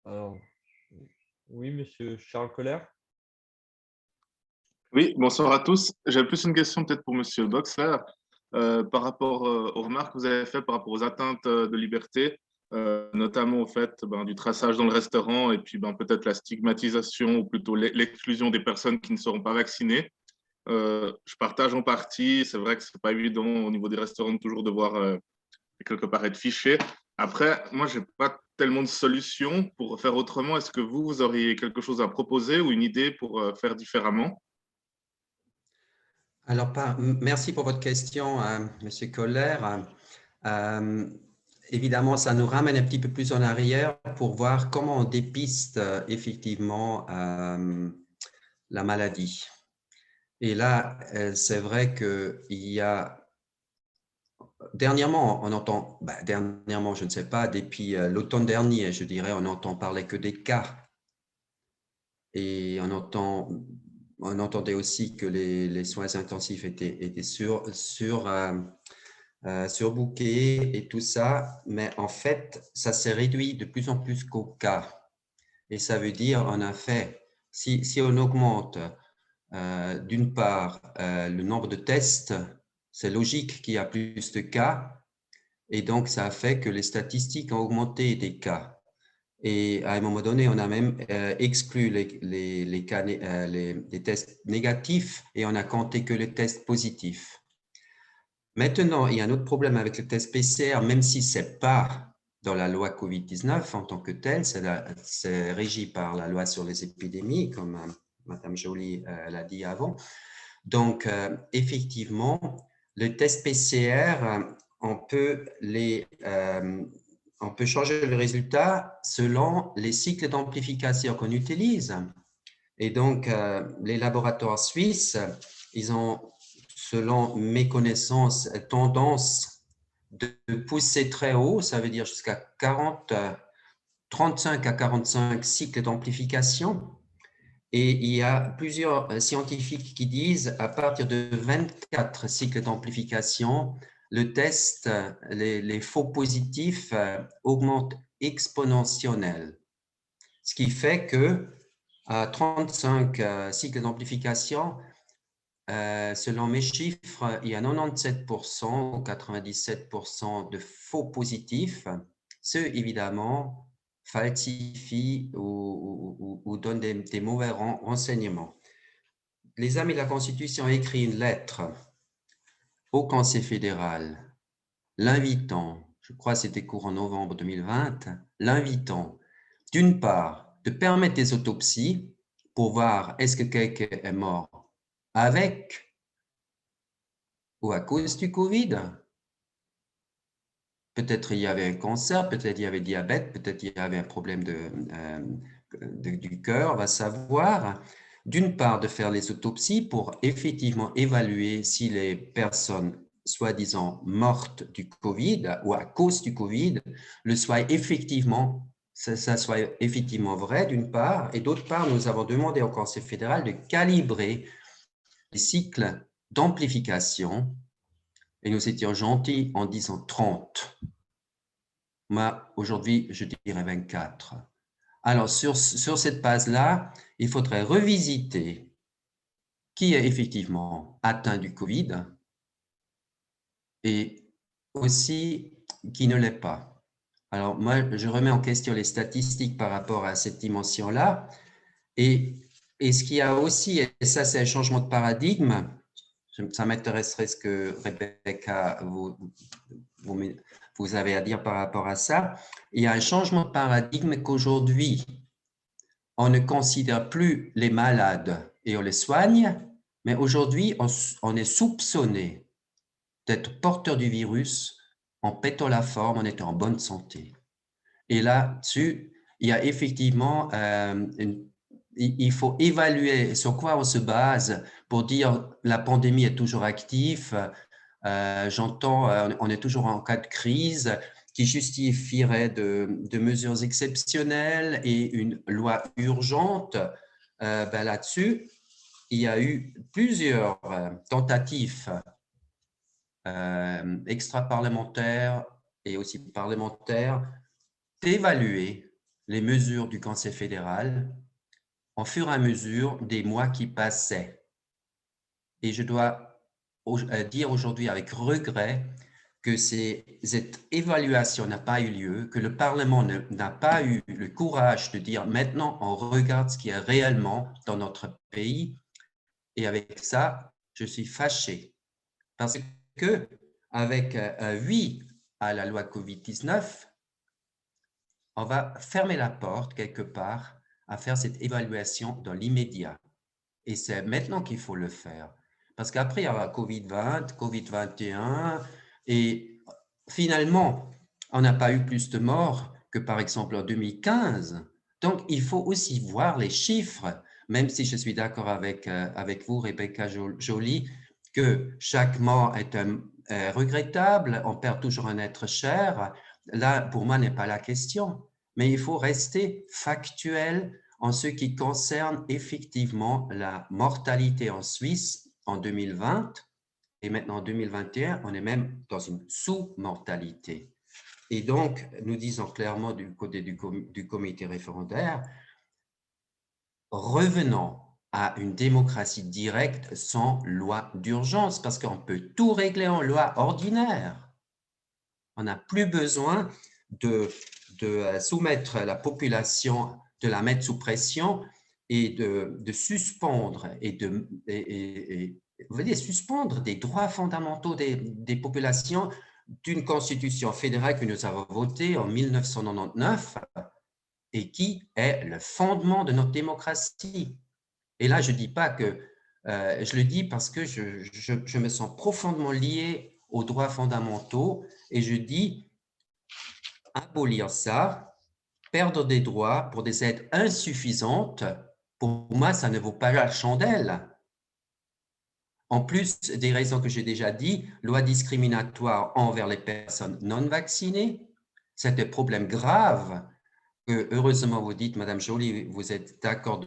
Alors, oui, monsieur Charles Colère. Oui, bonsoir à tous. J'avais plus une question peut-être pour Monsieur Boxler par rapport aux remarques que vous avez faites par rapport aux atteintes de liberté, notamment au fait du traçage dans le restaurant et puis peut-être la stigmatisation ou plutôt l'exclusion des personnes qui ne seront pas vaccinées. Je partage en partie. C'est vrai que c'est pas évident au niveau des restaurants de toujours devoir quelque part être fiché. Après, moi, j'ai pas tellement de solutions pour faire autrement. Est-ce que vous auriez quelque chose à proposer ou une idée pour faire différemment? Alors, merci pour votre question, Monsieur Colère. Évidemment, ça nous ramène un petit peu plus en arrière pour voir comment on dépiste effectivement la maladie. Et là, c'est vrai qu'il y a… Dernièrement, on entend… dernièrement, je ne sais pas, depuis l'automne dernier, je dirais, on n'entend parler que des cas. Et on entendait aussi que les soins intensifs étaient surbookés et tout ça, mais en fait, ça s'est réduit de plus en plus qu'aux cas. Et ça veut dire, en effet, si on augmente d'une part le nombre de tests, c'est logique qu'il y a plus de cas, et donc ça a fait que les statistiques ont augmenté des cas. Et à un moment donné, on a même exclu les tests négatifs et on a compté que les tests positifs. Maintenant, il y a un autre problème avec le test PCR, même si ce n'est pas dans la loi COVID-19 en tant que telle, c'est régi par la loi sur les épidémies, comme Mme Joly l'a dit avant. Donc, effectivement, le test PCR, on peut changer le résultat selon les cycles d'amplification qu'on utilise. Et donc, les laboratoires suisses, ils ont, selon mes connaissances, tendance de pousser très haut, ça veut dire jusqu'à 35 à 45 cycles d'amplification. Et il y a plusieurs scientifiques qui disent à partir de 24 cycles d'amplification, le test, les faux positifs augmentent exponentiellement. Ce qui fait que à 35 cycles d'amplification, selon mes chiffres, il y a 97% ou 97% de faux positifs. Ceux, évidemment, falsifient ou donnent des mauvais renseignements. Les amis de la Constitution ont écrit une lettre au Conseil fédéral, l'invitant, je crois que c'était courant novembre 2020, l'invitant d'une part de permettre des autopsies pour voir est-ce que quelqu'un est mort avec ou à cause du Covid, Peut-être il y avait un cancer, peut-être il y avait diabète, peut-être il y avait un problème du cœur, va savoir. D'une part, de faire les autopsies pour effectivement évaluer si les personnes soi-disant mortes du Covid ou à cause du Covid le soient effectivement, ça soit effectivement vrai, d'une part. Et d'autre part, nous avons demandé au Conseil fédéral de calibrer les cycles d'amplification et nous étions gentils en disant 30. Moi, aujourd'hui, je dirais 24. Alors, sur cette base-là, il faudrait revisiter qui est effectivement atteint du Covid et aussi qui ne l'est pas. Alors, moi, je remets en question les statistiques par rapport à cette dimension-là. Et ce qu'il y a aussi, et ça, c'est un changement de paradigme, ça m'intéresserait ce que Rebecca, vous avez à dire par rapport à ça. Il y a un changement de paradigme qu'aujourd'hui, on ne considère plus les malades et on les soigne, mais aujourd'hui, on est soupçonné d'être porteur du virus en pétant la forme, en étant en bonne santé. Et là-dessus, il y a effectivement, il faut évaluer sur quoi on se base pour dire la pandémie est toujours active. J'entends, on est toujours en cas de crise qui justifierait de mesures exceptionnelles et une loi urgente. Là-dessus, il y a eu plusieurs tentatives extra-parlementaires et aussi parlementaires d'évaluer les mesures du Conseil fédéral en fur et à mesure des mois qui passaient. Et je dois dire aujourd'hui avec regret que cette évaluation n'a pas eu lieu, que le Parlement n'a pas eu le courage de dire maintenant on regarde ce qui est réellement dans notre pays. Et avec ça, je suis fâché. Parce que avec un oui à la loi COVID-19, on va fermer la porte quelque part à faire cette évaluation dans l'immédiat. Et c'est maintenant qu'il faut le faire. Parce qu'après, il y aura Covid-20, Covid-21, et finalement, on n'a pas eu plus de morts que par exemple en 2015. Donc, il faut aussi voir les chiffres, même si je suis d'accord avec vous, Rebecca Joly, que chaque mort est regrettable, on perd toujours un être cher. Là, pour moi, n'est pas la question. Mais il faut rester factuel en ce qui concerne effectivement la mortalité en Suisse en 2020 et maintenant en 2021, on est même dans une sous-mortalité. Et donc, nous disons clairement du côté du comité référendaire, revenons à une démocratie directe sans loi d'urgence, parce qu'on peut tout régler en loi ordinaire. On n'a plus besoin de soumettre la population, de la mettre sous pression et de suspendre suspendre des droits fondamentaux des populations d'une constitution fédérale que nous avons votée en 1999 et qui est le fondement de notre démocratie. Et là, je ne dis pas que, je le dis parce que je me sens profondément lié aux droits fondamentaux et je dis abolir ça, perdre des droits pour des aides insuffisantes, pour moi, ça ne vaut pas la chandelle. En plus des raisons que j'ai déjà dit, loi discriminatoire envers les personnes non vaccinées, c'est un problème grave que, heureusement, vous dites, Madame Joly, vous êtes d'accord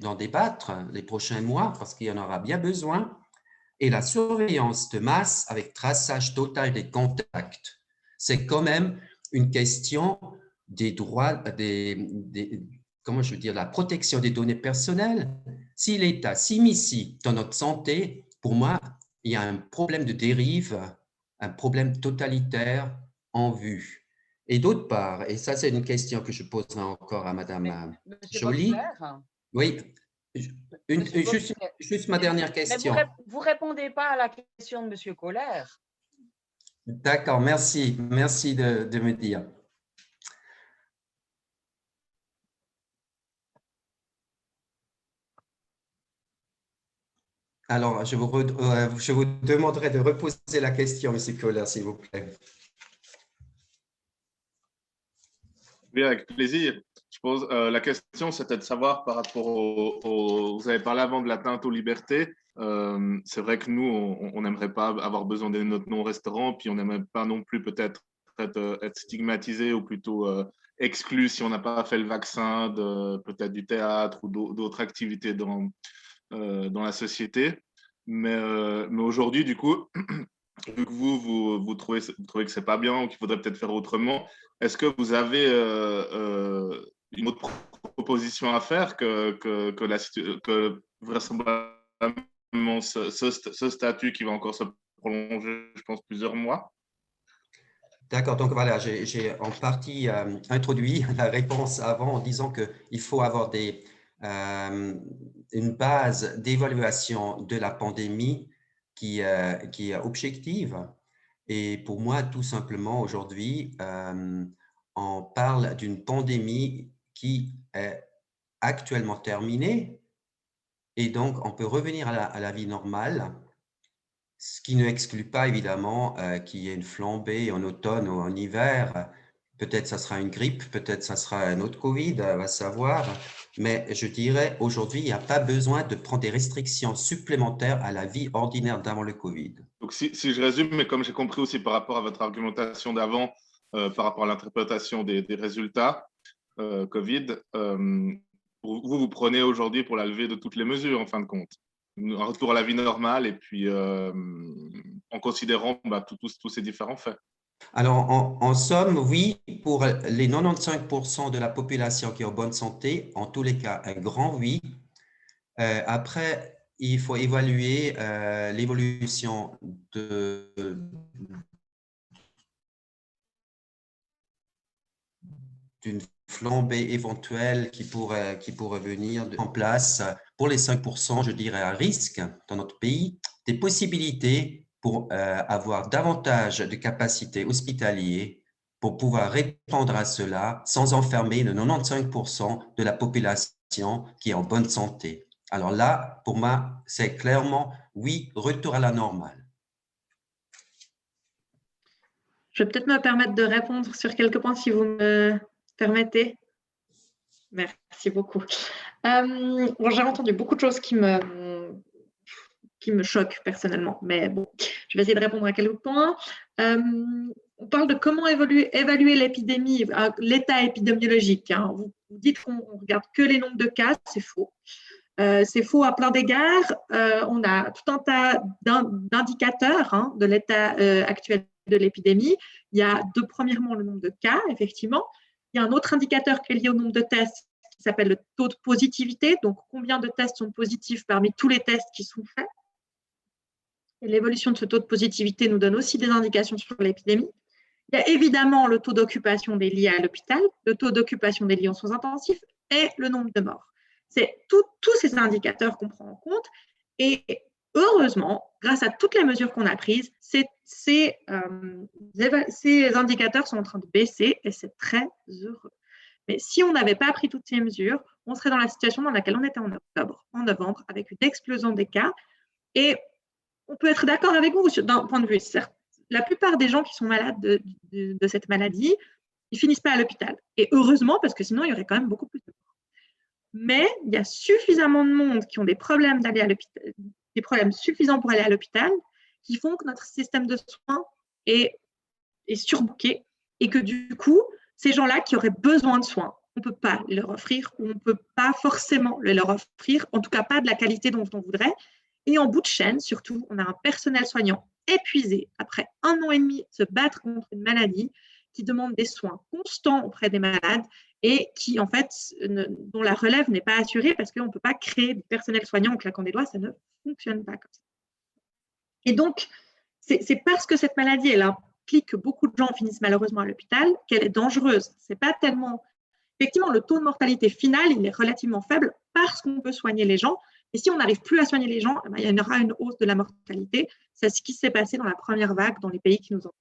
d'en débattre les prochains mois parce qu'il y en aura bien besoin. Et la surveillance de masse avec traçage total des contacts, c'est quand même une question des droits, comment je veux dire, la protection des données personnelles. Si l'État s'immisce dans notre santé, pour moi, il y a un problème de dérive, un problème totalitaire en vue. Et d'autre part, et ça c'est une question que je poserai encore à Madame Joly. Oui, juste ma dernière question. Mais vous répondez pas à la question de Monsieur Colère. D'accord, merci de me dire. Alors, je vous demanderai de reposer la question, Monsieur Colère, s'il vous plaît. Oui, avec plaisir. Je pose la question, c'était de savoir par rapport vous avez parlé avant de l'atteinte aux libertés. C'est vrai que nous, on n'aimerait pas avoir besoin de notre non-restaurant, puis on n'aimerait pas non plus peut-être être stigmatisé ou plutôt exclu si on n'a pas fait le vaccin de peut-être du théâtre ou d'autres activités dans la société. Mais aujourd'hui, du coup, vu que vous trouvez que c'est pas bien ou qu'il faudrait peut-être faire autrement, est-ce que vous avez une autre proposition à faire que vraisemblablement ce statut qui va encore se prolonger, je pense, plusieurs mois? D'accord, donc voilà, j'ai en partie introduit la réponse avant en disant qu'il faut avoir une base d'évaluation de la pandémie qui est objective. Et pour moi, tout simplement, aujourd'hui, on parle d'une pandémie qui est actuellement terminée et donc on peut revenir à la vie normale. Ce qui ne exclut pas évidemment qu'il y ait une flambée en automne ou en hiver. Peut-être ça sera une grippe, peut-être ça sera un autre Covid, on va savoir. Mais je dirais aujourd'hui, il n'y a pas besoin de prendre des restrictions supplémentaires à la vie ordinaire d'avant le Covid. Donc, si je résume, mais comme j'ai compris aussi par rapport à votre argumentation d'avant, par rapport à l'interprétation des résultats Covid, vous prenez aujourd'hui pour la levée de toutes les mesures en fin de compte. Un retour à la vie normale et puis en considérant tous ces différents faits. Alors, en somme, oui, pour les 95% de la population qui est en bonne santé, en tous les cas, un grand oui. Après, il faut évaluer l'évolution d'une flambée éventuelle qui pourrait venir en place pour les 5%, je dirais, à risque dans notre pays, des possibilités pour avoir davantage de capacités hospitalières pour pouvoir répondre à cela sans enfermer le 95% de la population qui est en bonne santé. Alors là, pour moi, c'est clairement oui, retour à la normale. Je vais peut-être me permettre de répondre sur quelques points si vous me permettez. Merci beaucoup. Bon, j'ai entendu beaucoup de choses qui me choquent personnellement, mais bon, je vais essayer de répondre à quelques points. On parle de comment évaluer l'épidémie, l'état épidémiologique. Hein. Vous dites qu'on ne regarde que les nombres de cas, c'est faux. C'est faux à plein d'égards. On a tout un tas d'indicateurs hein, de l'état actuel de l'épidémie. Il y a premièrement le nombre de cas, effectivement. Il y a un autre indicateur qui est lié au nombre de tests qui s'appelle le taux de positivité, donc combien de tests sont positifs parmi tous les tests qui sont faits. Et l'évolution de ce taux de positivité nous donne aussi des indications sur l'épidémie. Il y a évidemment le taux d'occupation des lits à l'hôpital, le taux d'occupation des lits en soins intensifs et le nombre de morts. C'est tous ces indicateurs qu'on prend en compte et heureusement, grâce à toutes les mesures qu'on a prises, ces indicateurs sont en train de baisser et c'est très heureux. Mais si on n'avait pas pris toutes ces mesures, on serait dans la situation dans laquelle on était en novembre, avec une explosion des cas. Et on peut être d'accord avec vous d'un point de vue, certes, la plupart des gens qui sont malades de cette maladie, ils ne finissent pas à l'hôpital. Et heureusement, parce que sinon, il y aurait quand même beaucoup plus de morts. Mais il y a suffisamment de monde qui ont des problèmes d'aller à l'hôpital, des problèmes suffisants pour aller à l'hôpital, qui font que notre système de soins est surbooké et que du coup, ces gens-là qui auraient besoin de soins, on ne peut pas les leur offrir ou on ne peut pas forcément les leur offrir, en tout cas pas de la qualité dont on voudrait. Et en bout de chaîne, surtout, on a un personnel soignant épuisé après 1 an et demi de se battre contre une maladie qui demande des soins constants auprès des malades et qui, en fait, dont la relève n'est pas assurée parce qu'on ne peut pas créer du personnel soignant en claquant des doigts, ça ne fonctionne pas comme ça. Et donc, c'est parce que cette maladie, elle implique que beaucoup de gens finissent malheureusement à l'hôpital, qu'elle est dangereuse. C'est pas tellement… Effectivement, le taux de mortalité final, il est relativement faible parce qu'on peut soigner les gens. Et si on n'arrive plus à soigner les gens, il y aura une hausse de la mortalité. C'est ce qui s'est passé dans la première vague dans les pays qui nous entourent.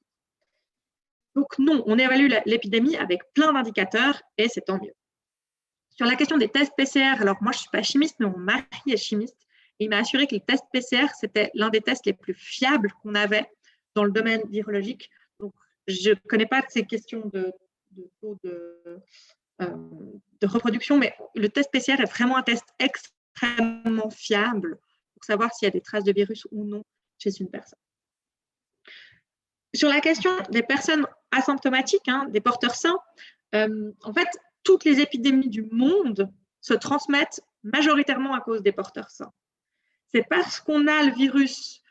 Donc non, on évalue l'épidémie avec plein d'indicateurs et c'est tant mieux. Sur la question des tests PCR, alors moi je ne suis pas chimiste, mais mon mari est chimiste. Et il m'a assuré que les tests PCR, c'était l'un des tests les plus fiables qu'on avait dans le domaine virologique. Donc je ne connais pas ces questions de taux de reproduction, mais le test PCR est vraiment un test extrêmement fiable pour savoir s'il y a des traces de virus ou non chez une personne. Sur la question des personnes asymptomatiques, des porteurs sains, en fait, toutes les épidémies du monde se transmettent majoritairement à cause des porteurs sains. C'est parce qu'on a un virus,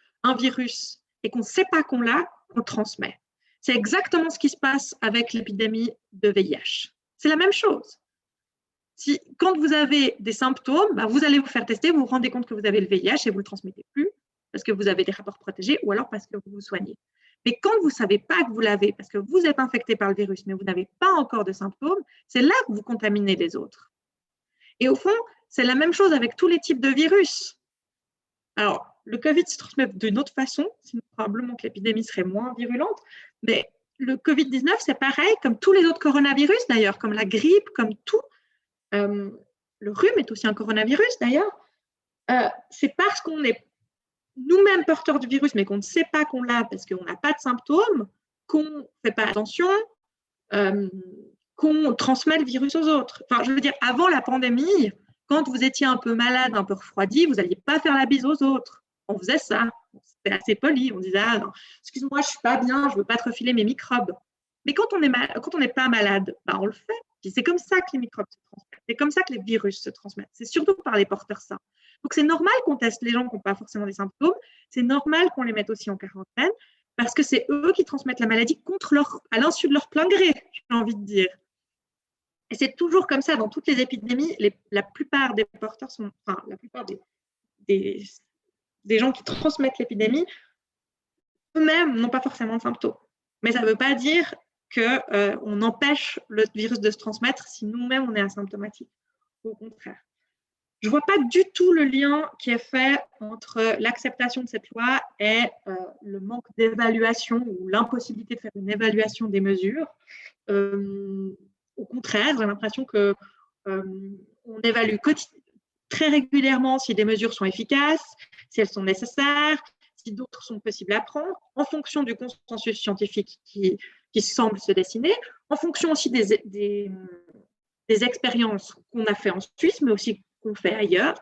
et qu'on ne sait pas qu'on l'a, qu'on le transmet. C'est exactement ce qui se passe avec l'épidémie de VIH. C'est la même chose. Quand vous avez des symptômes, vous allez vous faire tester, vous vous rendez compte que vous avez le VIH et vous ne le transmettez plus parce que vous avez des rapports protégés ou alors parce que vous vous soignez. Mais quand vous ne savez pas que vous l'avez parce que vous êtes infecté par le virus mais vous n'avez pas encore de symptômes, c'est là que vous contaminez les autres. Et au fond, c'est la même chose avec tous les types de virus. Alors, le Covid se transmet d'une autre façon, sinon probablement que l'épidémie serait moins virulente, mais le Covid-19, c'est pareil, comme tous les autres coronavirus d'ailleurs, comme la grippe, comme tout. Le rhume est aussi un coronavirus d'ailleurs. C'est parce qu'on est nous-mêmes porteurs du virus, mais qu'on ne sait pas qu'on l'a parce qu'on n'a pas de symptômes, qu'on ne fait pas attention, qu'on transmet le virus aux autres. Enfin, je veux dire, avant la pandémie, quand vous étiez un peu malade, un peu refroidi, vous n'alliez pas faire la bise aux autres. On faisait ça. C'était assez poli. On disait, ah non, excuse-moi, je ne suis pas bien, je ne veux pas te refiler mes microbes. Mais quand on n'est pas malade, on le fait. Puis c'est comme ça que les microbes se transmettent. C'est comme ça que les virus se transmettent. C'est surtout par les porteurs sains. Donc c'est normal qu'on teste les gens qui n'ont pas forcément des symptômes. C'est normal qu'on les mette aussi en quarantaine parce que c'est eux qui transmettent la maladie à l'insu de leur plein gré, j'ai envie de dire. Et c'est toujours comme ça dans toutes les épidémies. La plupart des porteurs sont, enfin, la plupart des gens qui transmettent l'épidémie eux-mêmes n'ont pas forcément de symptômes. Mais ça ne veut pas dire qu'on empêche le virus de se transmettre si nous-mêmes on est asymptomatique. Au contraire. Je ne vois pas du tout le lien qui est fait entre l'acceptation de cette loi et le manque d'évaluation ou l'impossibilité de faire une évaluation des mesures. Au contraire, j'ai l'impression qu'on évalue très régulièrement si des mesures sont efficaces, si elles sont nécessaires, si d'autres sont possibles à prendre, en fonction du consensus scientifique qui semble se dessiner, en fonction aussi des expériences qu'on a fait en Suisse, mais aussi qu'on fait ailleurs.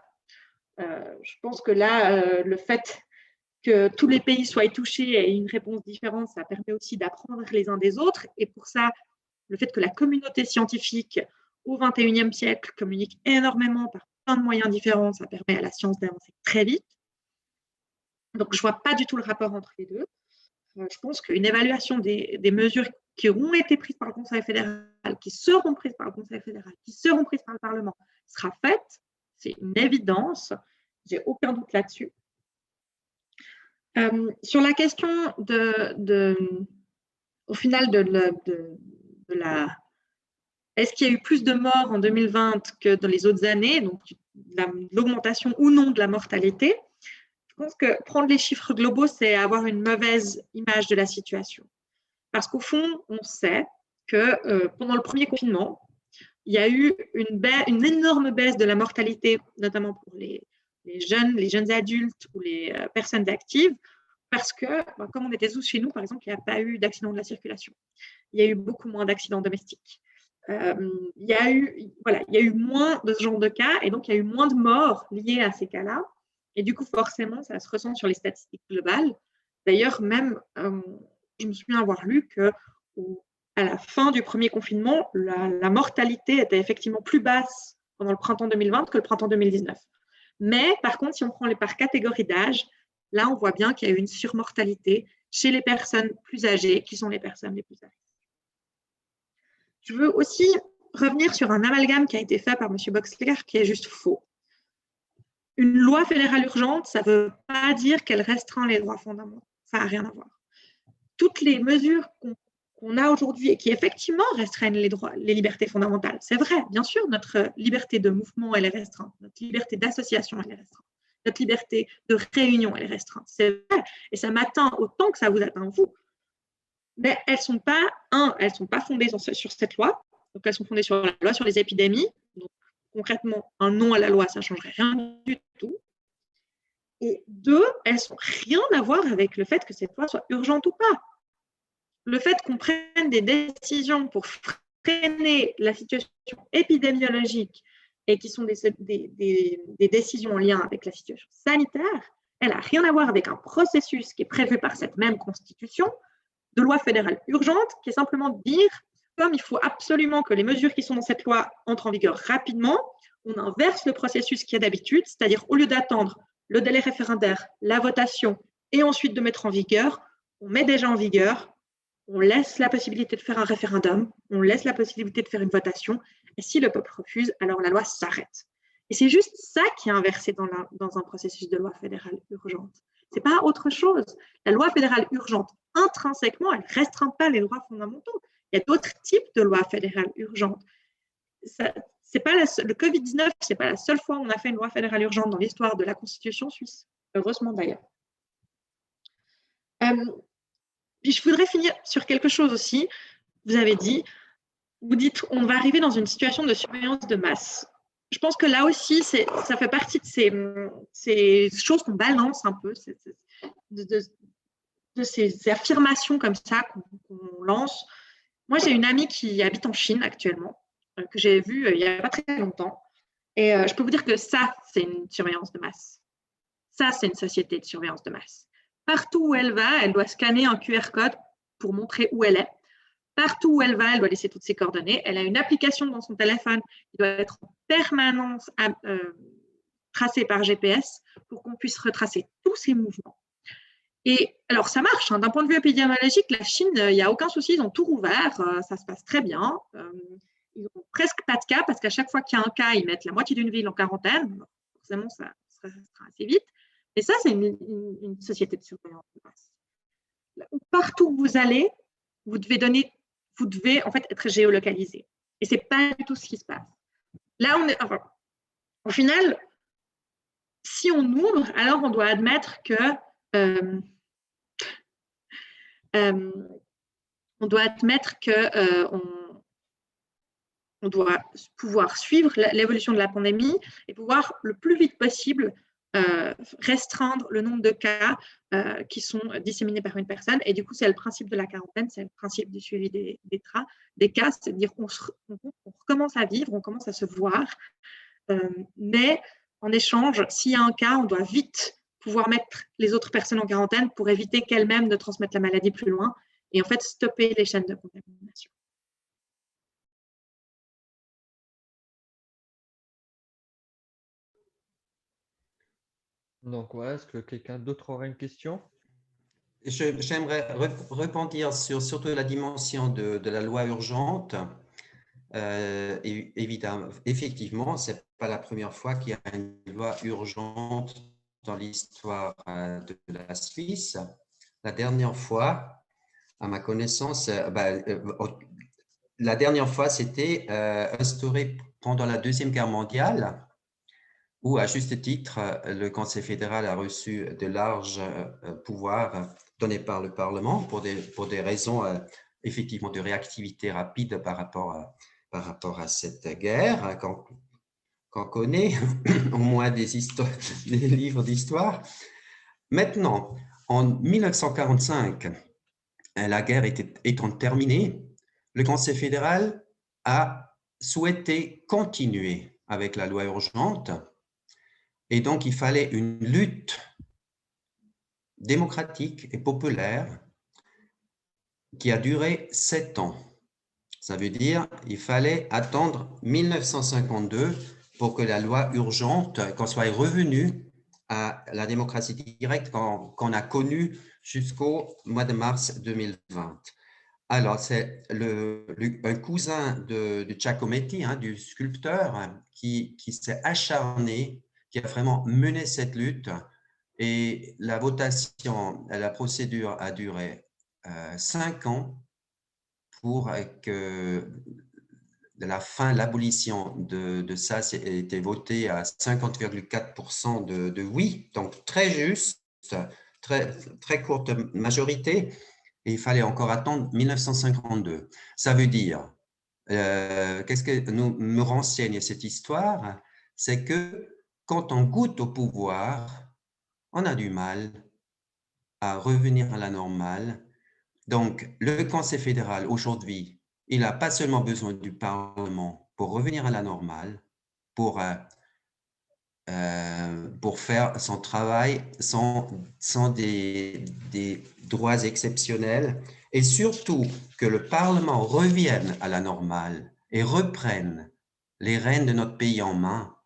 Je pense que là, le fait que tous les pays soient touchés et aient une réponse différente, ça permet aussi d'apprendre les uns des autres. Et pour ça, le fait que la communauté scientifique au XXIe siècle communique énormément par plein de moyens différents, ça permet à la science d'avancer très vite. Donc, je ne vois pas du tout le rapport entre les deux. Je pense qu'une évaluation des mesures qui auront été prises par le Conseil fédéral, qui seront prises par le Conseil fédéral, qui seront prises par le Parlement, sera faite. C'est une évidence. Je n'ai aucun doute là-dessus. Sur la question au final est-ce qu'il y a eu plus de morts en 2020 que dans les autres années, donc l'augmentation ou non de la mortalité? Je pense que prendre les chiffres globaux, c'est avoir une mauvaise image de la situation. Parce qu'au fond, on sait que pendant le premier confinement, il y a eu une énorme baisse de la mortalité, notamment pour les jeunes adultes ou les personnes actives, parce que, comme on était tous chez nous, par exemple, il n'y a pas eu d'accident de la circulation. Il y a eu beaucoup moins d'accidents domestiques. Il y a eu moins de ce genre de cas, et donc il y a eu moins de morts liées à ces cas-là. Et du coup, forcément, ça se ressent sur les statistiques globales. D'ailleurs, même, je me souviens avoir lu qu'à la fin du premier confinement, la mortalité était effectivement plus basse pendant le printemps 2020 que le printemps 2019. Mais par contre, si on prend par catégorie d'âge, là, on voit bien qu'il y a eu une surmortalité chez les personnes plus âgées, qui sont les personnes les plus âgées. Je veux aussi revenir sur un amalgame qui a été fait par M. Boxler, qui est juste faux. Une loi fédérale urgente, ça ne veut pas dire qu'elle restreint les droits fondamentaux. Ça n'a rien à voir. Toutes les mesures qu'on a aujourd'hui et qui effectivement restreignent les libertés fondamentales, c'est vrai, bien sûr, notre liberté de mouvement, elle est restreinte. Notre liberté d'association, elle est restreinte. Notre liberté de réunion, elle est restreinte. C'est vrai, et ça m'atteint autant que ça vous atteint vous. Mais elles ne sont pas fondées sur cette loi. Donc, elles sont fondées sur la loi sur les épidémies. Donc, concrètement, un non à la loi, ça ne changerait rien du tout. Et deux, elles n'ont rien à voir avec le fait que cette loi soit urgente ou pas. Le fait qu'on prenne des décisions pour freiner la situation épidémiologique et qui sont des décisions en lien avec la situation sanitaire, elle n'a rien à voir avec un processus qui est prévu par cette même Constitution de loi fédérale urgente, qui est simplement de dire, comme il faut absolument que les mesures qui sont dans cette loi entrent en vigueur rapidement, on inverse le processus qu'il y a d'habitude, c'est-à-dire au lieu d'attendre le délai référendaire, la votation et ensuite de mettre en vigueur, on met déjà en vigueur, on laisse la possibilité de faire un référendum, on laisse la possibilité de faire une votation, et si le peuple refuse, alors la loi s'arrête. Et c'est juste ça qui est inversé dans un processus de loi fédérale urgente. Ce n'est pas autre chose. La loi fédérale urgente, intrinsèquement, elle ne restreint pas les droits fondamentaux. Il y a d'autres types de lois fédérales urgentes. Le Covid-19, ce n'est pas la seule fois où on a fait une loi fédérale urgente dans l'histoire de la Constitution suisse. Heureusement d'ailleurs. Puis je voudrais finir sur quelque chose aussi. Vous avez dit, vous dites, on va arriver dans une situation de surveillance de masse. Je pense que là aussi, ça fait partie de ces choses qu'on balance un peu, de ces affirmations comme ça qu'on lance. Moi, j'ai une amie qui habite en Chine actuellement, que j'ai vue il n'y a pas très longtemps. Et je peux vous dire que ça, c'est une surveillance de masse. Ça, c'est une société de surveillance de masse. Partout où elle va, elle doit scanner un QR code pour montrer où elle est. Partout où elle va, elle doit laisser toutes ses coordonnées. Elle a une application dans son téléphone qui doit être en permanence tracée par GPS pour qu'on puisse retracer tous ses mouvements. Et alors, ça marche. D'un point de vue épidémiologique, la Chine, il n'y a aucun souci, ils ont tout rouvert. Ça se passe très bien. Ils n'ont presque pas de cas parce qu'à chaque fois qu'il y a un cas, ils mettent la moitié d'une ville en quarantaine. Forcément, ça sera assez vite. Et ça, c'est une société de surveillance de masse. Partout où vous allez, vous devez en fait être géolocalisé. Et ce n'est pas du tout ce qui se passe. Là, au final, si on ouvre, alors on doit admettre que on doit pouvoir suivre l'évolution de la pandémie et pouvoir le plus vite possible restreindre le nombre de cas qui sont disséminés par une personne. Et du coup, c'est le principe de la quarantaine, c'est le principe du suivi des cas, c'est-à-dire qu'on recommence à vivre, on commence à se voir, mais en échange, s'il y a un cas, on doit vite pouvoir mettre les autres personnes en quarantaine pour éviter qu'elles-mêmes ne transmettent la maladie plus loin et en fait stopper les chaînes de contamination. Donc voilà, est-ce que quelqu'un d'autre aura une question? J'aimerais rebondir sur surtout la dimension de la loi urgente. Évidemment, effectivement, ce n'est pas la première fois qu'il y a une loi urgente dans l'histoire de la Suisse. La dernière fois, à ma connaissance, la dernière fois, c'était instauré pendant la Deuxième Guerre mondiale, où, à juste titre, le Conseil fédéral a reçu de larges pouvoirs donnés par le Parlement pour des raisons effectivement de réactivité rapide par rapport à cette guerre qu'on connaît, au moins des livres d'histoire. Maintenant, en 1945, la guerre étant terminée, le Conseil fédéral a souhaité continuer avec la loi urgente. Et donc, il fallait une lutte démocratique et populaire qui a duré 7 ans. Ça veut dire qu'il fallait attendre 1952 pour que la loi urgente, qu'on soit revenu à la démocratie directe qu'on a connue jusqu'au mois de mars 2020. Alors, c'est un cousin de Giacometti, du sculpteur, qui s'est acharné, qui a vraiment mené cette lutte. Et la votation, la procédure a duré 5 ans pour que la fin, l'abolition de ça ait été voté à 50,4% de oui, donc très juste, très courte majorité. Et il fallait encore attendre 1952. Ça veut dire, qu'est-ce que me renseigne cette histoire? C'est que quand on goûte au pouvoir, on a du mal à revenir à la normale. Donc, le Conseil fédéral, aujourd'hui, il n'a pas seulement besoin du Parlement pour revenir à la normale, pour faire son travail sans des droits exceptionnels, et surtout que le Parlement revienne à la normale et reprenne les rênes de notre pays en main.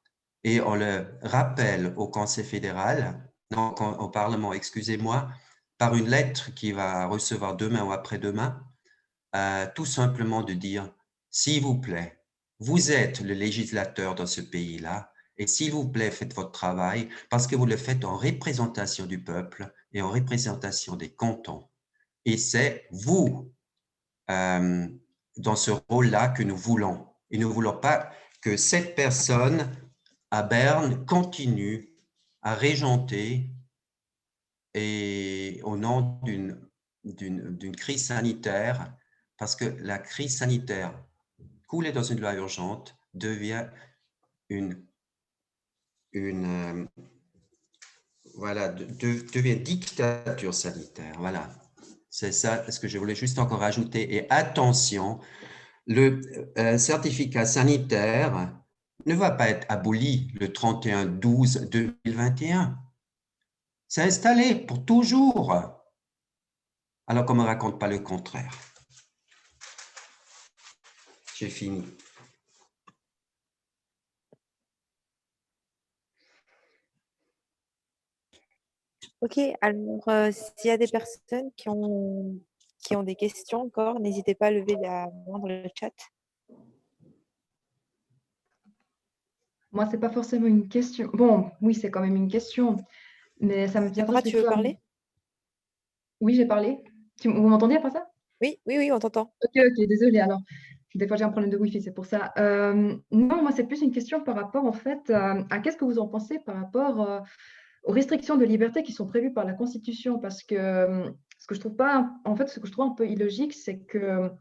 Et on le rappelle au Conseil fédéral, non, au Parlement, excusez-moi, par une lettre qu'il va recevoir demain ou après-demain, tout simplement de dire, s'il vous plaît, vous êtes le législateur dans ce pays-là, et s'il vous plaît, faites votre travail, parce que vous le faites en représentation du peuple et en représentation des cantons. Et c'est vous, dans ce rôle-là, que nous voulons. Et nous ne voulons pas que cette personne à Berne continue à régenter et au nom d'une crise sanitaire, parce que la crise sanitaire coulée dans une loi urgente devient devient dictature sanitaire. Voilà, c'est ça ce que je voulais juste encore ajouter. Et attention, le certificat sanitaire ne va pas être aboli le 31/12/2021. C'est installé pour toujours. Alors qu'on ne me raconte pas le contraire. J'ai fini. Ok, alors s'il y a des personnes qui ont des questions encore, n'hésitez pas à lever la main dans le chat. Moi, c'est pas forcément une question. Bon, oui, c'est quand même une question, mais ça me vient Sandra, pas tu veux spécialement. parler? Oui, j'ai parlé. Vous m'entendez après ça? Oui, on t'entend. Ok, désolée. Alors, des fois, j'ai un problème de Wi-Fi, c'est pour ça. Non, moi, c'est plus une question par rapport, en fait, à qu'est-ce que vous en pensez par rapport aux restrictions de liberté qui sont prévues par la Constitution, parce que ce que je trouve pas, en fait, ce que je trouve un peu illogique, c'est que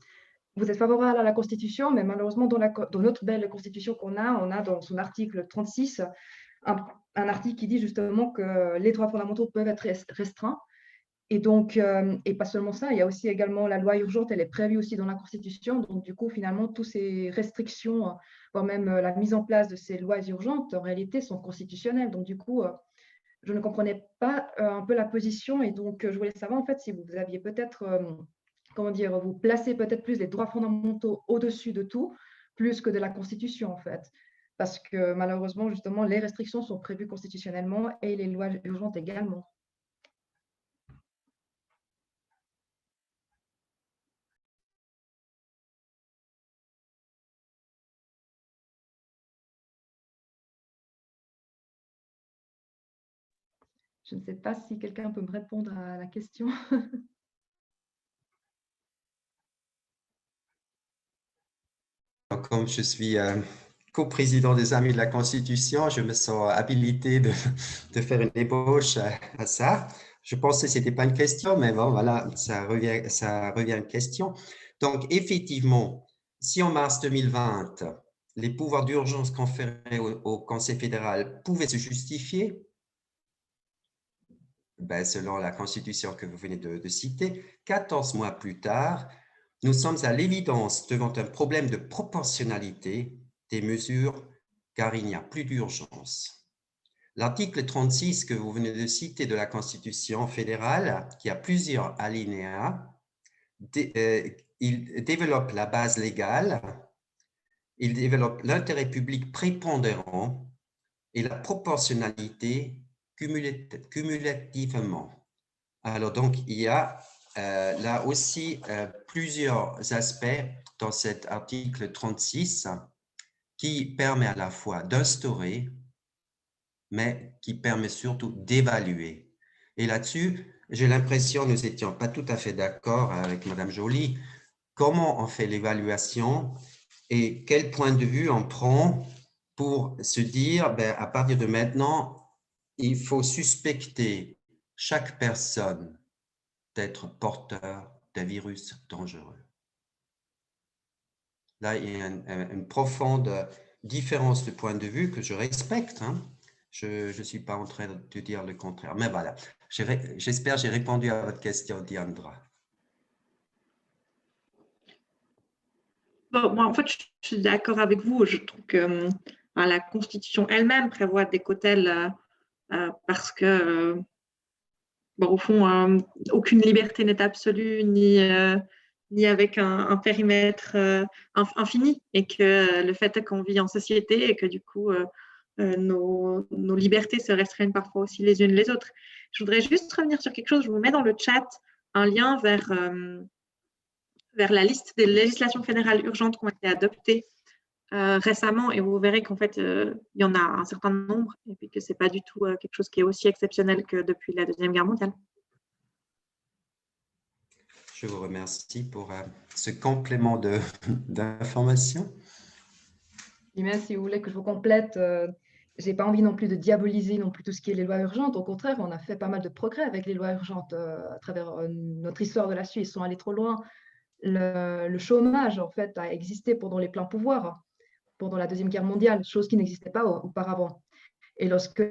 vous êtes favorable à la Constitution, mais malheureusement, dans notre belle Constitution qu'on a, on a dans son article 36 un article qui dit justement que les droits fondamentaux peuvent être restreints. Et donc, et pas seulement ça, il y a aussi également la loi urgente, elle est prévue aussi dans la Constitution. Donc, du coup, finalement, toutes ces restrictions, voire même la mise en place de ces lois urgentes, en réalité, sont constitutionnelles. Donc, du coup, je ne comprenais pas un peu la position. Et donc, je voulais savoir, en fait, si vous aviez peut-être, comment dire, vous placez peut-être plus les droits fondamentaux au-dessus de tout, plus que de la Constitution, en fait. Parce que malheureusement, justement, les restrictions sont prévues constitutionnellement et les lois urgentes également. Je ne sais pas si quelqu'un peut me répondre à la question. Comme je suis coprésident des Amis de la Constitution, je me sens habilité de faire une ébauche à ça. Je pensais que ce n'était pas une question, mais bon, voilà, ça revient à une question. Donc, effectivement, si en mars 2020, les pouvoirs d'urgence conférés au Conseil fédéral pouvaient se justifier, ben, selon la Constitution que vous venez de citer, 14 mois plus tard, nous sommes à l'évidence devant un problème de proportionnalité des mesures, car il n'y a plus d'urgence. L'article 36 que vous venez de citer de la Constitution fédérale, qui a plusieurs alinéas, il développe la base légale, il développe l'intérêt public prépondérant et la proportionnalité cumulativement. Alors, donc, il y a là aussi plusieurs aspects dans cet article 36 qui permet à la fois d'instaurer, mais qui permet surtout d'évaluer. Et là-dessus, j'ai l'impression que nous n'étions pas tout à fait d'accord avec Madame Joly. Comment on fait l'évaluation et quel point de vue on prend pour se dire, ben, à partir de maintenant, il faut suspecter chaque personne d'être porteur d'un virus dangereux. Là, il y a une profonde différence de point de vue que je respecte. Hein. Je ne suis pas en train de dire le contraire. Mais voilà, j'espère que j'ai répondu à votre question, Diandra. Bon, moi, en fait, je suis d'accord avec vous. Je trouve que la Constitution elle-même prévoit des quotas parce que, bon, au fond, aucune liberté n'est absolue ni avec un périmètre infini. Et que le fait qu'on vit en société et que du coup, nos libertés se restreignent parfois aussi les unes les autres. Je voudrais juste revenir sur quelque chose. Je vous mets dans le chat un lien vers la liste des législations fédérales urgentes qui ont été adoptées récemment et vous verrez qu'en fait, il y en a un certain nombre et puis que ce n'est pas du tout quelque chose qui est aussi exceptionnel que depuis la Deuxième Guerre mondiale. Je vous remercie pour ce complément d'information. Même si vous voulez que je vous complète, je n'ai pas envie non plus de diaboliser non plus tout ce qui est les lois urgentes. Au contraire, on a fait pas mal de progrès avec les lois urgentes à travers notre histoire de la Suisse. Ils sont allés trop loin. Le chômage, en fait, a existé pendant les pleins pouvoirs, pendant la Deuxième Guerre mondiale, chose qui n'existait pas auparavant. Et lorsque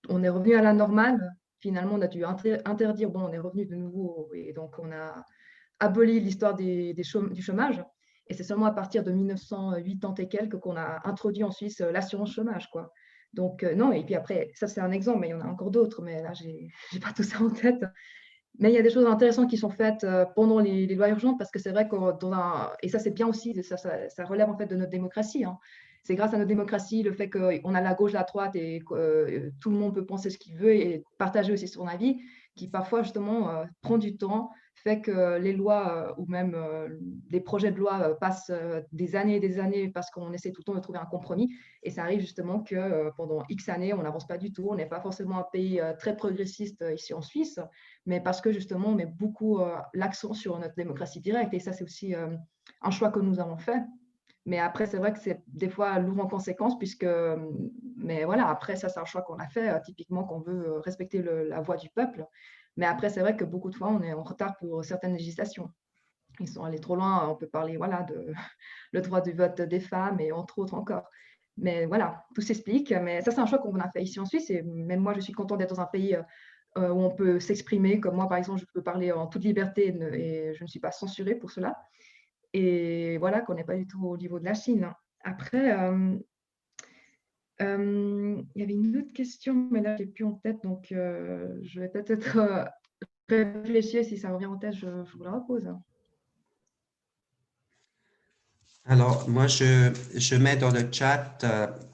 on est revenu à la normale, finalement, on a dû interdire, bon, on est revenu de nouveau, et donc on a aboli l'histoire du chômage. Et c'est seulement à partir de 1980 et quelques qu'on a introduit en Suisse l'assurance chômage, quoi. Donc, non, et puis après, ça c'est un exemple, mais il y en a encore d'autres, mais là, je n'ai pas tout ça en tête. Mais il y a des choses intéressantes qui sont faites pendant les lois urgentes, parce que c'est vrai et ça c'est bien aussi, ça relève en fait de notre démocratie, hein. C'est grâce à notre démocratie, le fait qu'on a la gauche, la droite et que tout le monde peut penser ce qu'il veut et partager aussi son avis, qui parfois justement prend du temps, fait que les lois ou même des projets de loi passent des années et des années parce qu'on essaie tout le temps de trouver un compromis. Et ça arrive justement que pendant X années, on n'avance pas du tout. On n'est pas forcément un pays très progressiste ici en Suisse, mais parce que justement, on met beaucoup l'accent sur notre démocratie directe. Et ça, c'est aussi un choix que nous avons fait. Mais après, c'est vrai que c'est des fois lourd en conséquences, mais voilà, après, ça, c'est un choix qu'on a fait, typiquement qu'on veut respecter la voix du peuple. Mais après, c'est vrai que beaucoup de fois, on est en retard pour certaines législations. Ils sont allés trop loin. On peut parler voilà, de le droit du vote des femmes et entre autres encore. Mais voilà, tout s'explique. Mais ça, c'est un choix qu'on a fait ici en Suisse. Et même moi, je suis contente d'être dans un pays où on peut s'exprimer. Comme moi, par exemple, je peux parler en toute liberté et je ne suis pas censurée pour cela. Et voilà, qu'on n'est pas du tout au niveau de la Chine. Après, il y avait une autre question, mais là, je n'ai plus en tête. Donc, je vais peut-être réfléchir. Si ça revient en tête, je vous la repose. Alors, moi, je mets dans le chat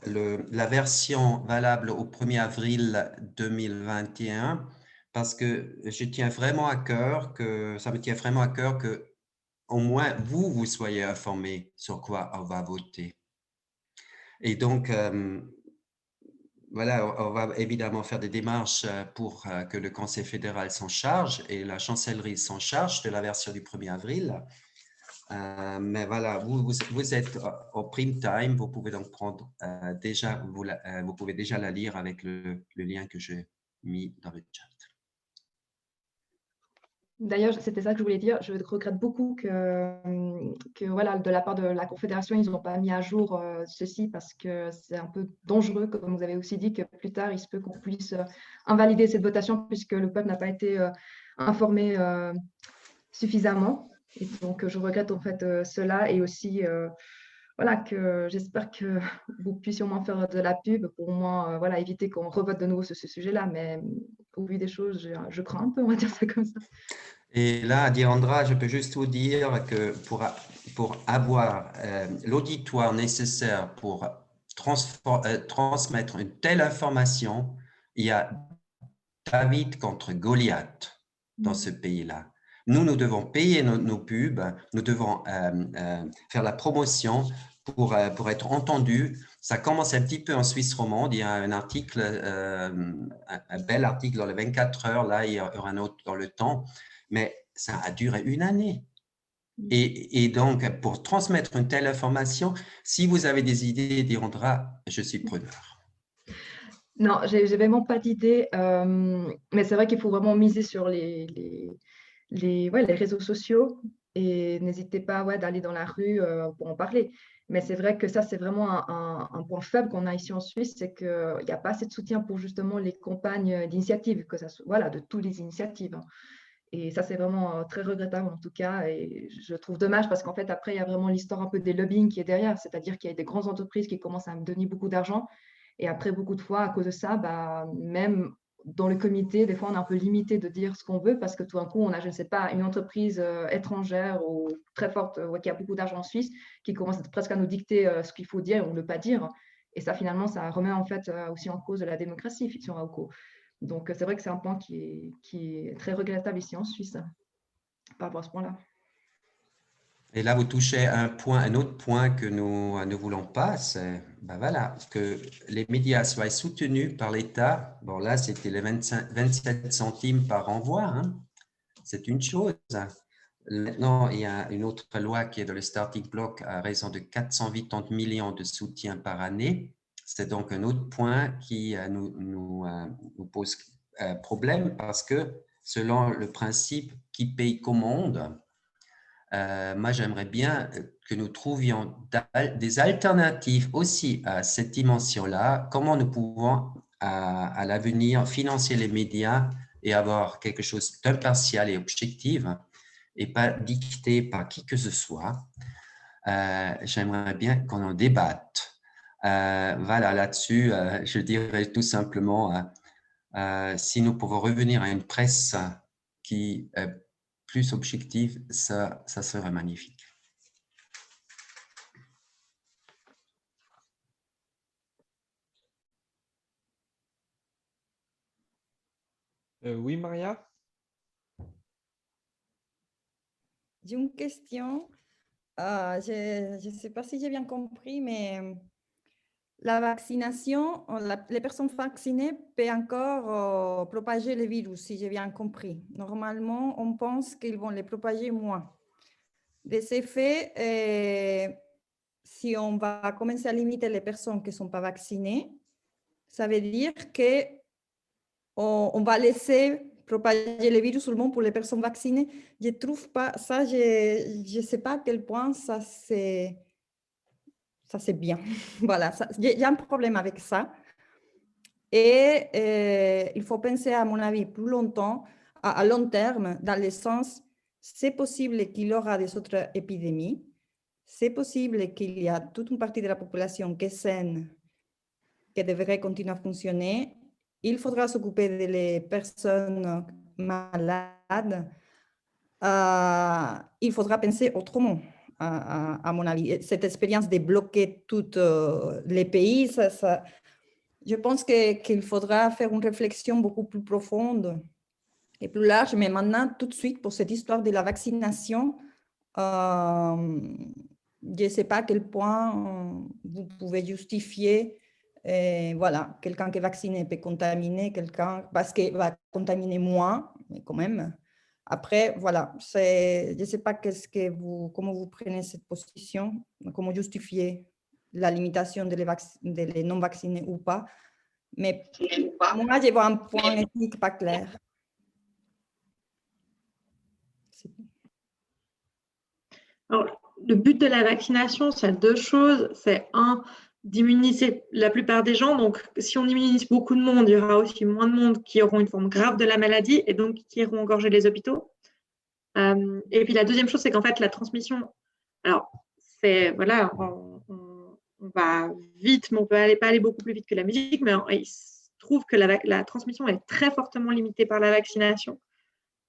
la version valable au 1er avril 2021 parce que ça me tient vraiment à cœur que au moins vous soyez informés sur quoi on va voter. Et donc, voilà, on va évidemment faire des démarches pour que le Conseil fédéral s'en charge et la chancellerie s'en charge de la version du 1er avril. Mais voilà, vous êtes au prime time, vous pouvez donc prendre vous pouvez déjà la lire avec le lien que j'ai mis dans le chat. D'ailleurs, c'était ça que je voulais dire. Je regrette beaucoup que voilà, de la part de la Confédération, ils n'ont pas mis à jour ceci parce que c'est un peu dangereux, comme vous avez aussi dit, que plus tard, il se peut qu'on puisse invalider cette votation puisque le peuple n'a pas été informé suffisamment. Et donc, je regrette en fait cela et aussi voilà, que j'espère que vous puissiez au moins faire de la pub pour au moins voilà, éviter qu'on revote de nouveau sur ce sujet-là. Mais au vu des choses, je crains un peu, on va dire ça comme ça. Et là, Diandra, je peux juste vous dire que pour avoir l'auditoire nécessaire pour transmettre une telle information, il y a David contre Goliath dans ce pays-là. Nous devons payer nos pubs, nous devons faire la promotion pour être entendus. Ça commence un petit peu en Suisse romande. Il y a un article, un bel article dans les 24 heures. Là, il y aura un autre dans le temps. Mais ça a duré une année. Et donc, pour transmettre une telle information, si vous avez des idées, Diandra, je suis preneur. Non, j'ai vraiment pas d'idée. Mais c'est vrai qu'il faut vraiment miser sur les réseaux sociaux et n'hésitez pas d'aller dans la rue pour en parler. Mais c'est vrai que ça, c'est vraiment un point faible qu'on a ici en Suisse, c'est qu'il n'y a pas assez de soutien pour justement les campagnes d'initiatives, que ça soit, voilà, de toutes les initiatives. Et ça, c'est vraiment très regrettable en tout cas. Et je trouve dommage parce qu'en fait, après, il y a vraiment l'histoire un peu des lobbying qui est derrière. C'est-à-dire qu'il y a des grandes entreprises qui commencent à me donner beaucoup d'argent. Et après, beaucoup de fois, à cause de ça, bah, même dans le comité, des fois, on est un peu limité de dire ce qu'on veut parce que tout d'un coup, on a, je ne sais pas, une entreprise étrangère ou très forte qui a beaucoup d'argent en Suisse qui commence presque à nous dicter ce qu'il faut dire ou ne pas dire. Et ça, finalement, ça remet en fait aussi en cause la démocratie sur AOCO. Donc, c'est vrai que c'est un point qui est très regrettable ici en Suisse par rapport à ce point-là. Et là, vous touchez un autre point que nous ne voulons pas, c'est ben voilà, que les médias soient soutenus par l'État. Bon, là, c'était les 27 centimes par envoi, hein. C'est une chose. Maintenant, il y a une autre loi qui est dans le starting block à raison de 480 millions de soutien par année. C'est donc un autre point qui nous pose problème parce que selon le principe qui paye commande, moi j'aimerais bien que nous trouvions des alternatives aussi à cette dimension-là. Comment nous pouvons à l'avenir financer les médias et avoir quelque chose d'impartial et objectif et pas dicté par qui que ce soit. J'aimerais bien qu'on en débatte. Voilà, là-dessus, je dirais tout simplement, si nous pouvons revenir à une presse qui est plus objective, ça serait magnifique. Oui, Maria? J'ai une question. Je ne sais pas si j'ai bien compris, mais la vaccination, les personnes vaccinées peuvent encore propager le virus, si j'ai bien compris. Normalement, on pense qu'ils vont les propager moins. De ce fait, si on va commencer à limiter les personnes qui ne sont pas vaccinées, ça veut dire qu'on va laisser propager le virus seulement pour les personnes vaccinées. Je ne trouve pas ça, je ne sais pas à quel point ça c'est bien. Voilà, il y a un problème avec ça. Et il faut penser, à mon avis, plus longtemps, à long terme, dans le sens, c'est possible qu'il y aura des autres épidémies, c'est possible qu'il y a toute une partie de la population qui est saine, qui devrait continuer à fonctionner. Il faudra s'occuper des personnes malades. Il faudra penser autrement, à mon avis. Cette expérience de bloquer tous les pays, je pense qu'il faudra faire une réflexion beaucoup plus profonde et plus large. Mais maintenant, tout de suite, pour cette histoire de la vaccination, je ne sais pas à quel point vous pouvez justifier voilà, quelqu'un qui est vacciné peut contaminer quelqu'un parce qu'il va contaminer moins, mais quand même. Après, voilà, je ne sais pas comment vous prenez cette position, comment justifier la limitation des non-vaccinés ou pas. Mais moi, je vois un point éthique pas clair. Alors, le but de la vaccination, c'est deux choses. C'est un, d'immuniser la plupart des gens. Donc, si on immunise beaucoup de monde, il y aura aussi moins de monde qui auront une forme grave de la maladie et donc qui iront engorger les hôpitaux. Et puis la deuxième chose, c'est qu'en fait, la transmission, alors, c'est, voilà, on va vite, mais on peut pas aller beaucoup plus vite que la musique, mais il se trouve que la transmission est très fortement limitée par la vaccination.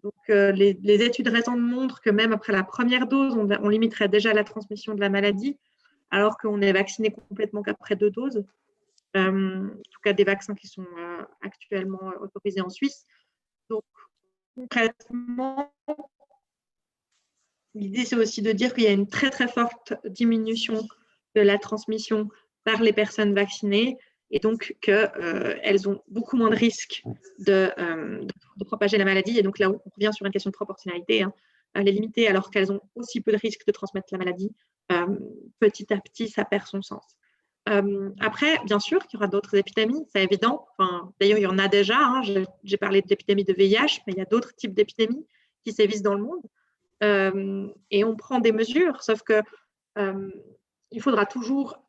Donc, les études récentes montrent que même après la première dose, on limiterait déjà la transmission de la maladie, alors qu'on est vacciné complètement qu'après 2 doses. En tout cas, des vaccins qui sont actuellement autorisés en Suisse. Donc, concrètement, l'idée, c'est aussi de dire qu'il y a une très, très forte diminution de la transmission par les personnes vaccinées et donc qu'elles ont beaucoup moins de risques de propager la maladie. Et donc là, on revient sur une question de proportionnalité, hein, les limiter alors qu'elles ont aussi peu de risques de transmettre la maladie. Petit à petit, ça perd son sens. Après, bien sûr qu'il y aura d'autres épidémies, c'est évident. Enfin, d'ailleurs, il y en a déjà. Hein. J'ai parlé de l'épidémie de VIH, mais il y a d'autres types d'épidémies qui sévissent dans le monde. Et on prend des mesures, sauf que il faudra toujours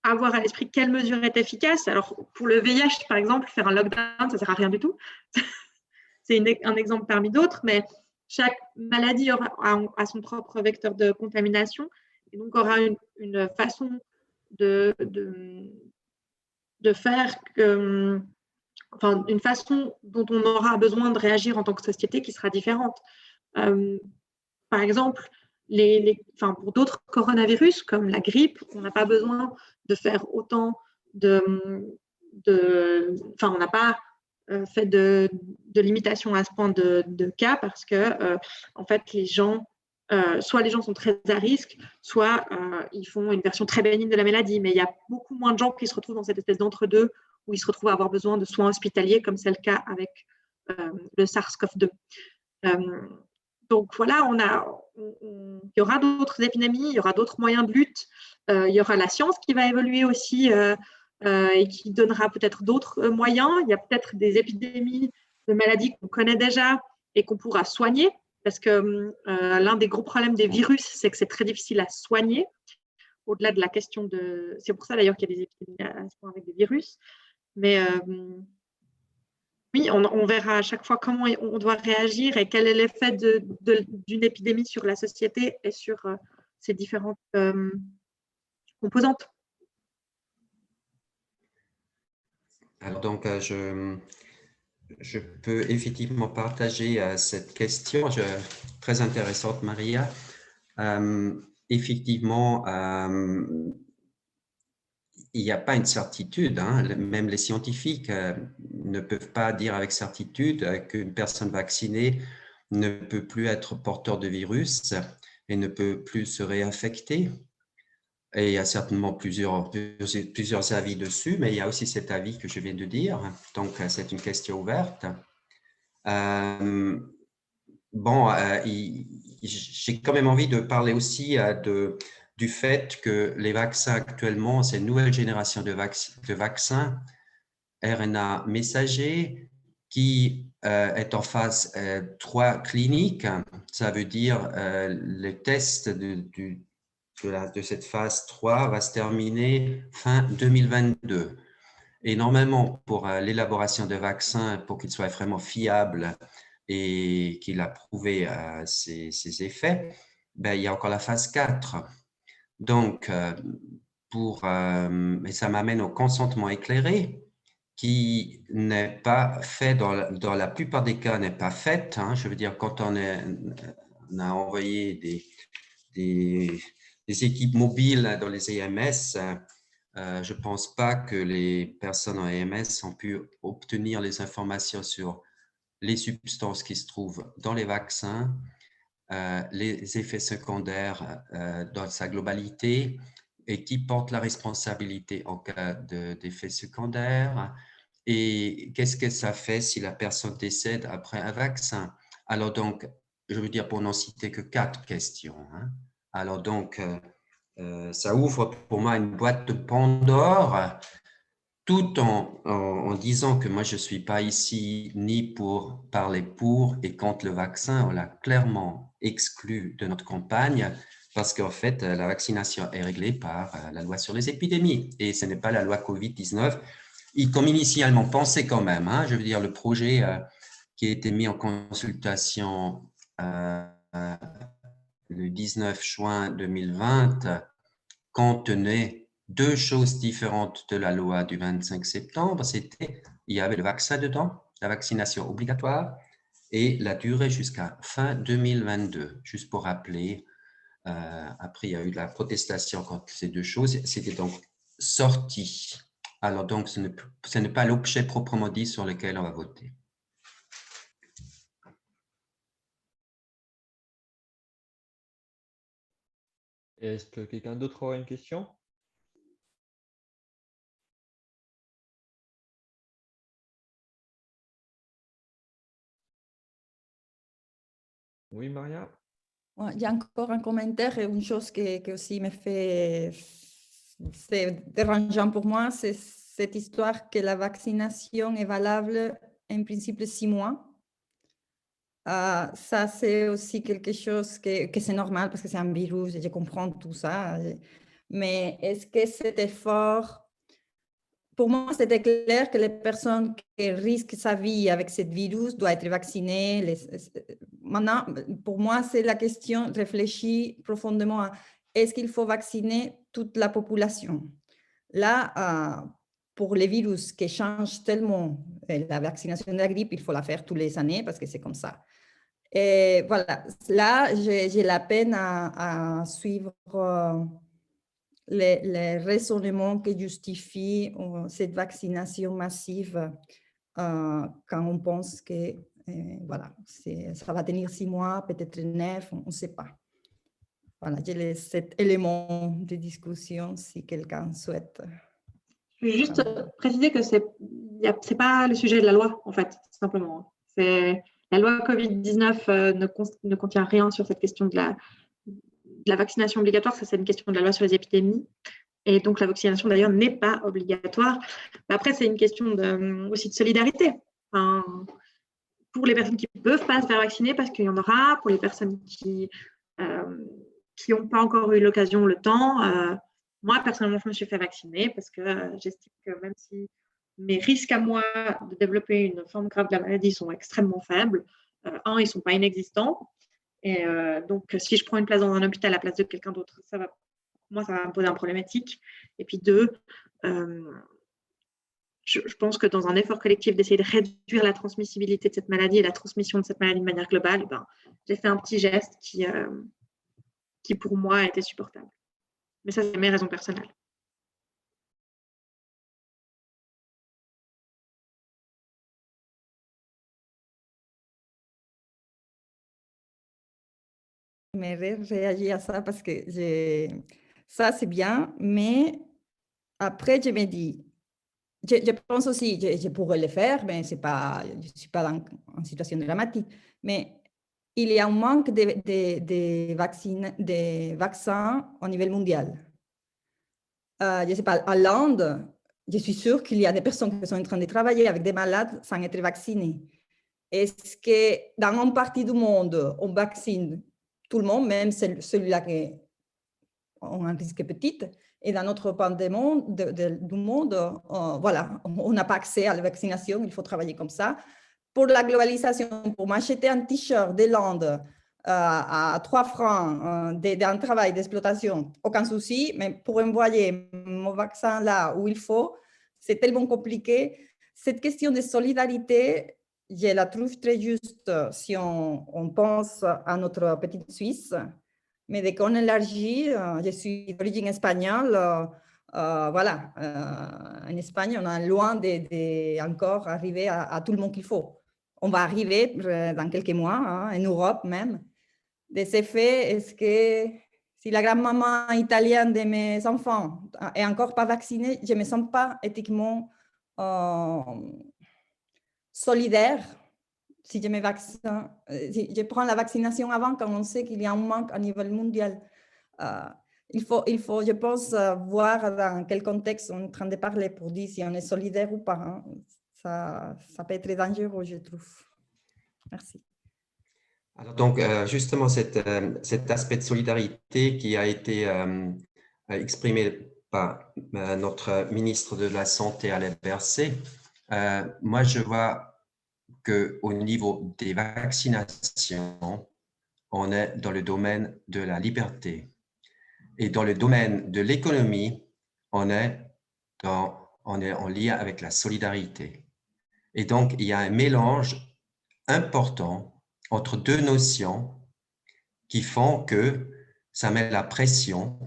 avoir à l'esprit quelle mesure est efficace. Alors, pour le VIH, par exemple, faire un lockdown, ça ne sert à rien du tout. C'est un exemple parmi d'autres, mais chaque maladie a son propre vecteur de contamination et donc aura une façon de faire enfin, une façon dont on aura besoin de réagir en tant que société qui sera différente. Par exemple, pour d'autres coronavirus, comme la grippe, on n'a pas besoin de faire autant on n'a pas fait de limitation à ce point de cas parce que, en fait, soit les gens sont très à risque, soit ils font une version très bénigne de la maladie. Mais il y a beaucoup moins de gens qui se retrouvent dans cette espèce d'entre-deux où ils se retrouvent à avoir besoin de soins hospitaliers, comme c'est le cas avec le SARS-CoV-2. Donc voilà, il y aura d'autres épidémies, il y aura d'autres moyens de lutte, il y aura la science qui va évoluer aussi et qui donnera peut-être d'autres moyens. Il y a peut-être des épidémies de maladies qu'on connaît déjà et qu'on pourra soigner, parce que l'un des gros problèmes des virus, c'est que c'est très difficile à soigner, au-delà de la question de... C'est pour ça d'ailleurs qu'il y a des épidémies à ce point avec des virus. Mais oui, on verra à chaque fois comment on doit réagir et quel est l'effet d'une épidémie sur la société et sur ses différentes composantes. Alors donc, je peux effectivement partager cette question, très intéressante, Maria. Effectivement, il n'y a pas une certitude, hein. Même les scientifiques ne peuvent pas dire avec certitude qu'une personne vaccinée ne peut plus être porteur de virus et ne peut plus se réinfecter. Et il y a certainement plusieurs avis dessus, mais il y a aussi cet avis que je viens de dire. Donc, c'est une question ouverte. J'ai quand même envie de parler aussi du fait que les vaccins actuellement, c'est une nouvelle génération de vaccins RNA messager qui est en phase 3 clinique. Ça veut dire le test de cette phase 3 va se terminer fin 2022. Et normalement, pour l'élaboration de vaccins, pour qu'il soit vraiment fiable et qu'il a prouvé ses effets, ben, il y a encore la phase 4. Donc, et ça m'amène au consentement éclairé, qui n'est pas fait, dans la plupart des cas, n'est pas fait. Hein. Je veux dire, quand on a envoyé des équipes mobiles dans les EMS, je ne pense pas que les personnes en EMS ont pu obtenir les informations sur les substances qui se trouvent dans les vaccins, les effets secondaires dans sa globalité et qui porte la responsabilité en cas d'effets secondaires et qu'est-ce que ça fait si la personne décède après un vaccin. Alors donc, je veux dire pour n'en citer que 4 questions. Hein. Alors donc, ça ouvre pour moi une boîte de Pandore tout en disant que moi, je ne suis pas ici ni pour parler pour et contre le vaccin. On l'a clairement exclu de notre campagne parce qu'en fait, la vaccination est réglée par la loi sur les épidémies et ce n'est pas la loi Covid-19. Comme initialement pensé quand même, hein, je veux dire, le projet qui a été mis en consultation le 19 juin 2020 contenait 2 choses différentes de la loi du 25 septembre. Il y avait le vaccin dedans, la vaccination obligatoire et la durée jusqu'à fin 2022. Juste pour rappeler, après il y a eu de la protestation contre ces 2 choses, c'était donc sorti. Alors donc ce n'est pas l'objet proprement dit sur lequel on va voter. Est-ce que quelqu'un d'autre aura une question? Oui, Maria? Il y a encore un commentaire et une chose qui aussi me fait, c'est dérangeant pour moi, c'est cette histoire que la vaccination est valable en principe 6 mois. Ça, c'est aussi quelque chose que c'est normal parce que c'est un virus et je comprends tout ça. Mais est-ce que cet effort pour moi, c'était clair que les personnes qui risquent sa vie avec ce virus doivent être vaccinées. Maintenant, pour moi, c'est la question réfléchie profondément à est-ce qu'il faut vacciner toute la population? Là, pour les virus qui changent tellement, la vaccination de la grippe, il faut la faire tous les années parce que c'est comme ça. Et voilà, là, j'ai la peine à suivre les raisonnements qui justifient cette vaccination massive quand on pense que voilà, ça va tenir 6 mois, peut-être 9, on ne sait pas. Voilà, j'ai cet élément de discussion si quelqu'un souhaite. Je veux juste préciser que ce n'est pas le sujet de la loi, en fait, simplement. La loi Covid-19 ne contient rien sur cette question de la vaccination obligatoire. Ça, c'est une question de la loi sur les épidémies. Et donc, la vaccination, d'ailleurs, n'est pas obligatoire. Après, c'est une question aussi de solidarité. Enfin, pour les personnes qui ne peuvent pas se faire vacciner, parce qu'il y en aura, pour les personnes qui n'ont pas encore eu l'occasion, le temps. Moi, personnellement, je me suis fait vacciner parce que j'estime que même si mes risques à moi de développer une forme grave de la maladie sont extrêmement faibles, ils ne sont pas inexistants. Et donc, si je prends une place dans un hôpital à la place de quelqu'un d'autre, ça va me poser un problématique. Et puis 2, je pense que dans un effort collectif d'essayer de réduire la transmissibilité de cette maladie et la transmission de cette maladie de manière globale, j'ai fait un petit geste qui pour moi était supportable. Mais ça, c'est mes raisons personnelles. Mais réagir à ça parce que ça, c'est bien, mais après, je me dis, je pense aussi, je pourrais le faire, mais je ne suis pas en situation dramatique, mais il y a un manque de vaccins au niveau mondial. Je ne sais pas, à l'Inde, je suis sûre qu'il y a des personnes qui sont en train de travailler avec des malades sans être vaccinés. Est-ce que dans une partie du monde, on vaccine tout le monde, même celui-là qui ont un risque petit, et dans notre part du monde, voilà, on n'a pas accès à la vaccination, il faut travailler comme ça. Pour la globalisation, pour m'acheter un t-shirt de l'Inde à 3 francs d'un travail d'exploitation, aucun souci, mais pour envoyer mon vaccin là où il faut, c'est tellement compliqué. Cette question de solidarité, je la trouve très juste si on pense à notre petite Suisse, mais dès qu'on élargit, je suis d'origine espagnole, voilà, en Espagne, on est loin encore arriver à tout le monde qu'il faut. On va arriver dans quelques mois, en Europe même. De ce fait, est-ce que si la grand-maman italienne de mes enfants est encore pas vaccinée, je ne me sens pas éthiquement solidaire si je me vaccine, si je prends la vaccination avant quand on sait qu'il y a un manque à niveau mondial. Il faut, je pense, voir dans quel contexte on est en train de parler pour dire si on est solidaire ou pas. Hein. Ça peut être dangereux, je trouve. Merci. Alors donc, justement, cet aspect de solidarité qui a été exprimé par notre ministre de la Santé, Alain Berset, moi, je vois qu'au niveau des vaccinations, on est dans le domaine de la liberté. Et dans le domaine de l'économie, on est en lien avec la solidarité. Et donc, il y a un mélange important entre deux notions qui font que ça met la pression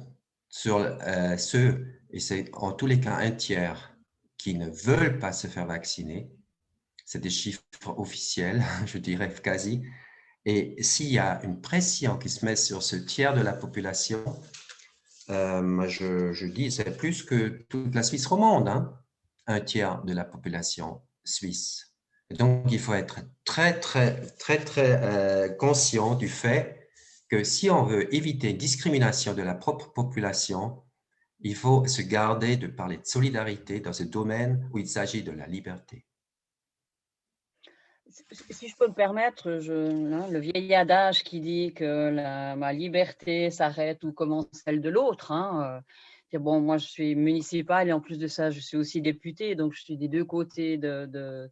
sur ceux, et c'est en tous les cas un tiers, qui ne veulent pas se faire vacciner. C'est des chiffres officiels, je dirais quasi. Et s'il y a une pression qui se met sur ce tiers de la population, je dis c'est plus que toute la Suisse romande, hein, un tiers de la population suisse. Et donc, il faut être très conscient du fait que si on veut éviter une discrimination de la propre population, il faut se garder de parler de solidarité dans ce domaine où il s'agit de la liberté. Si je peux me permettre, le vieil adage qui dit que ma liberté s'arrête où commence celle de l'autre, Bon, moi, je suis municipale et en plus de ça, je suis aussi députée, donc je suis des deux côtés de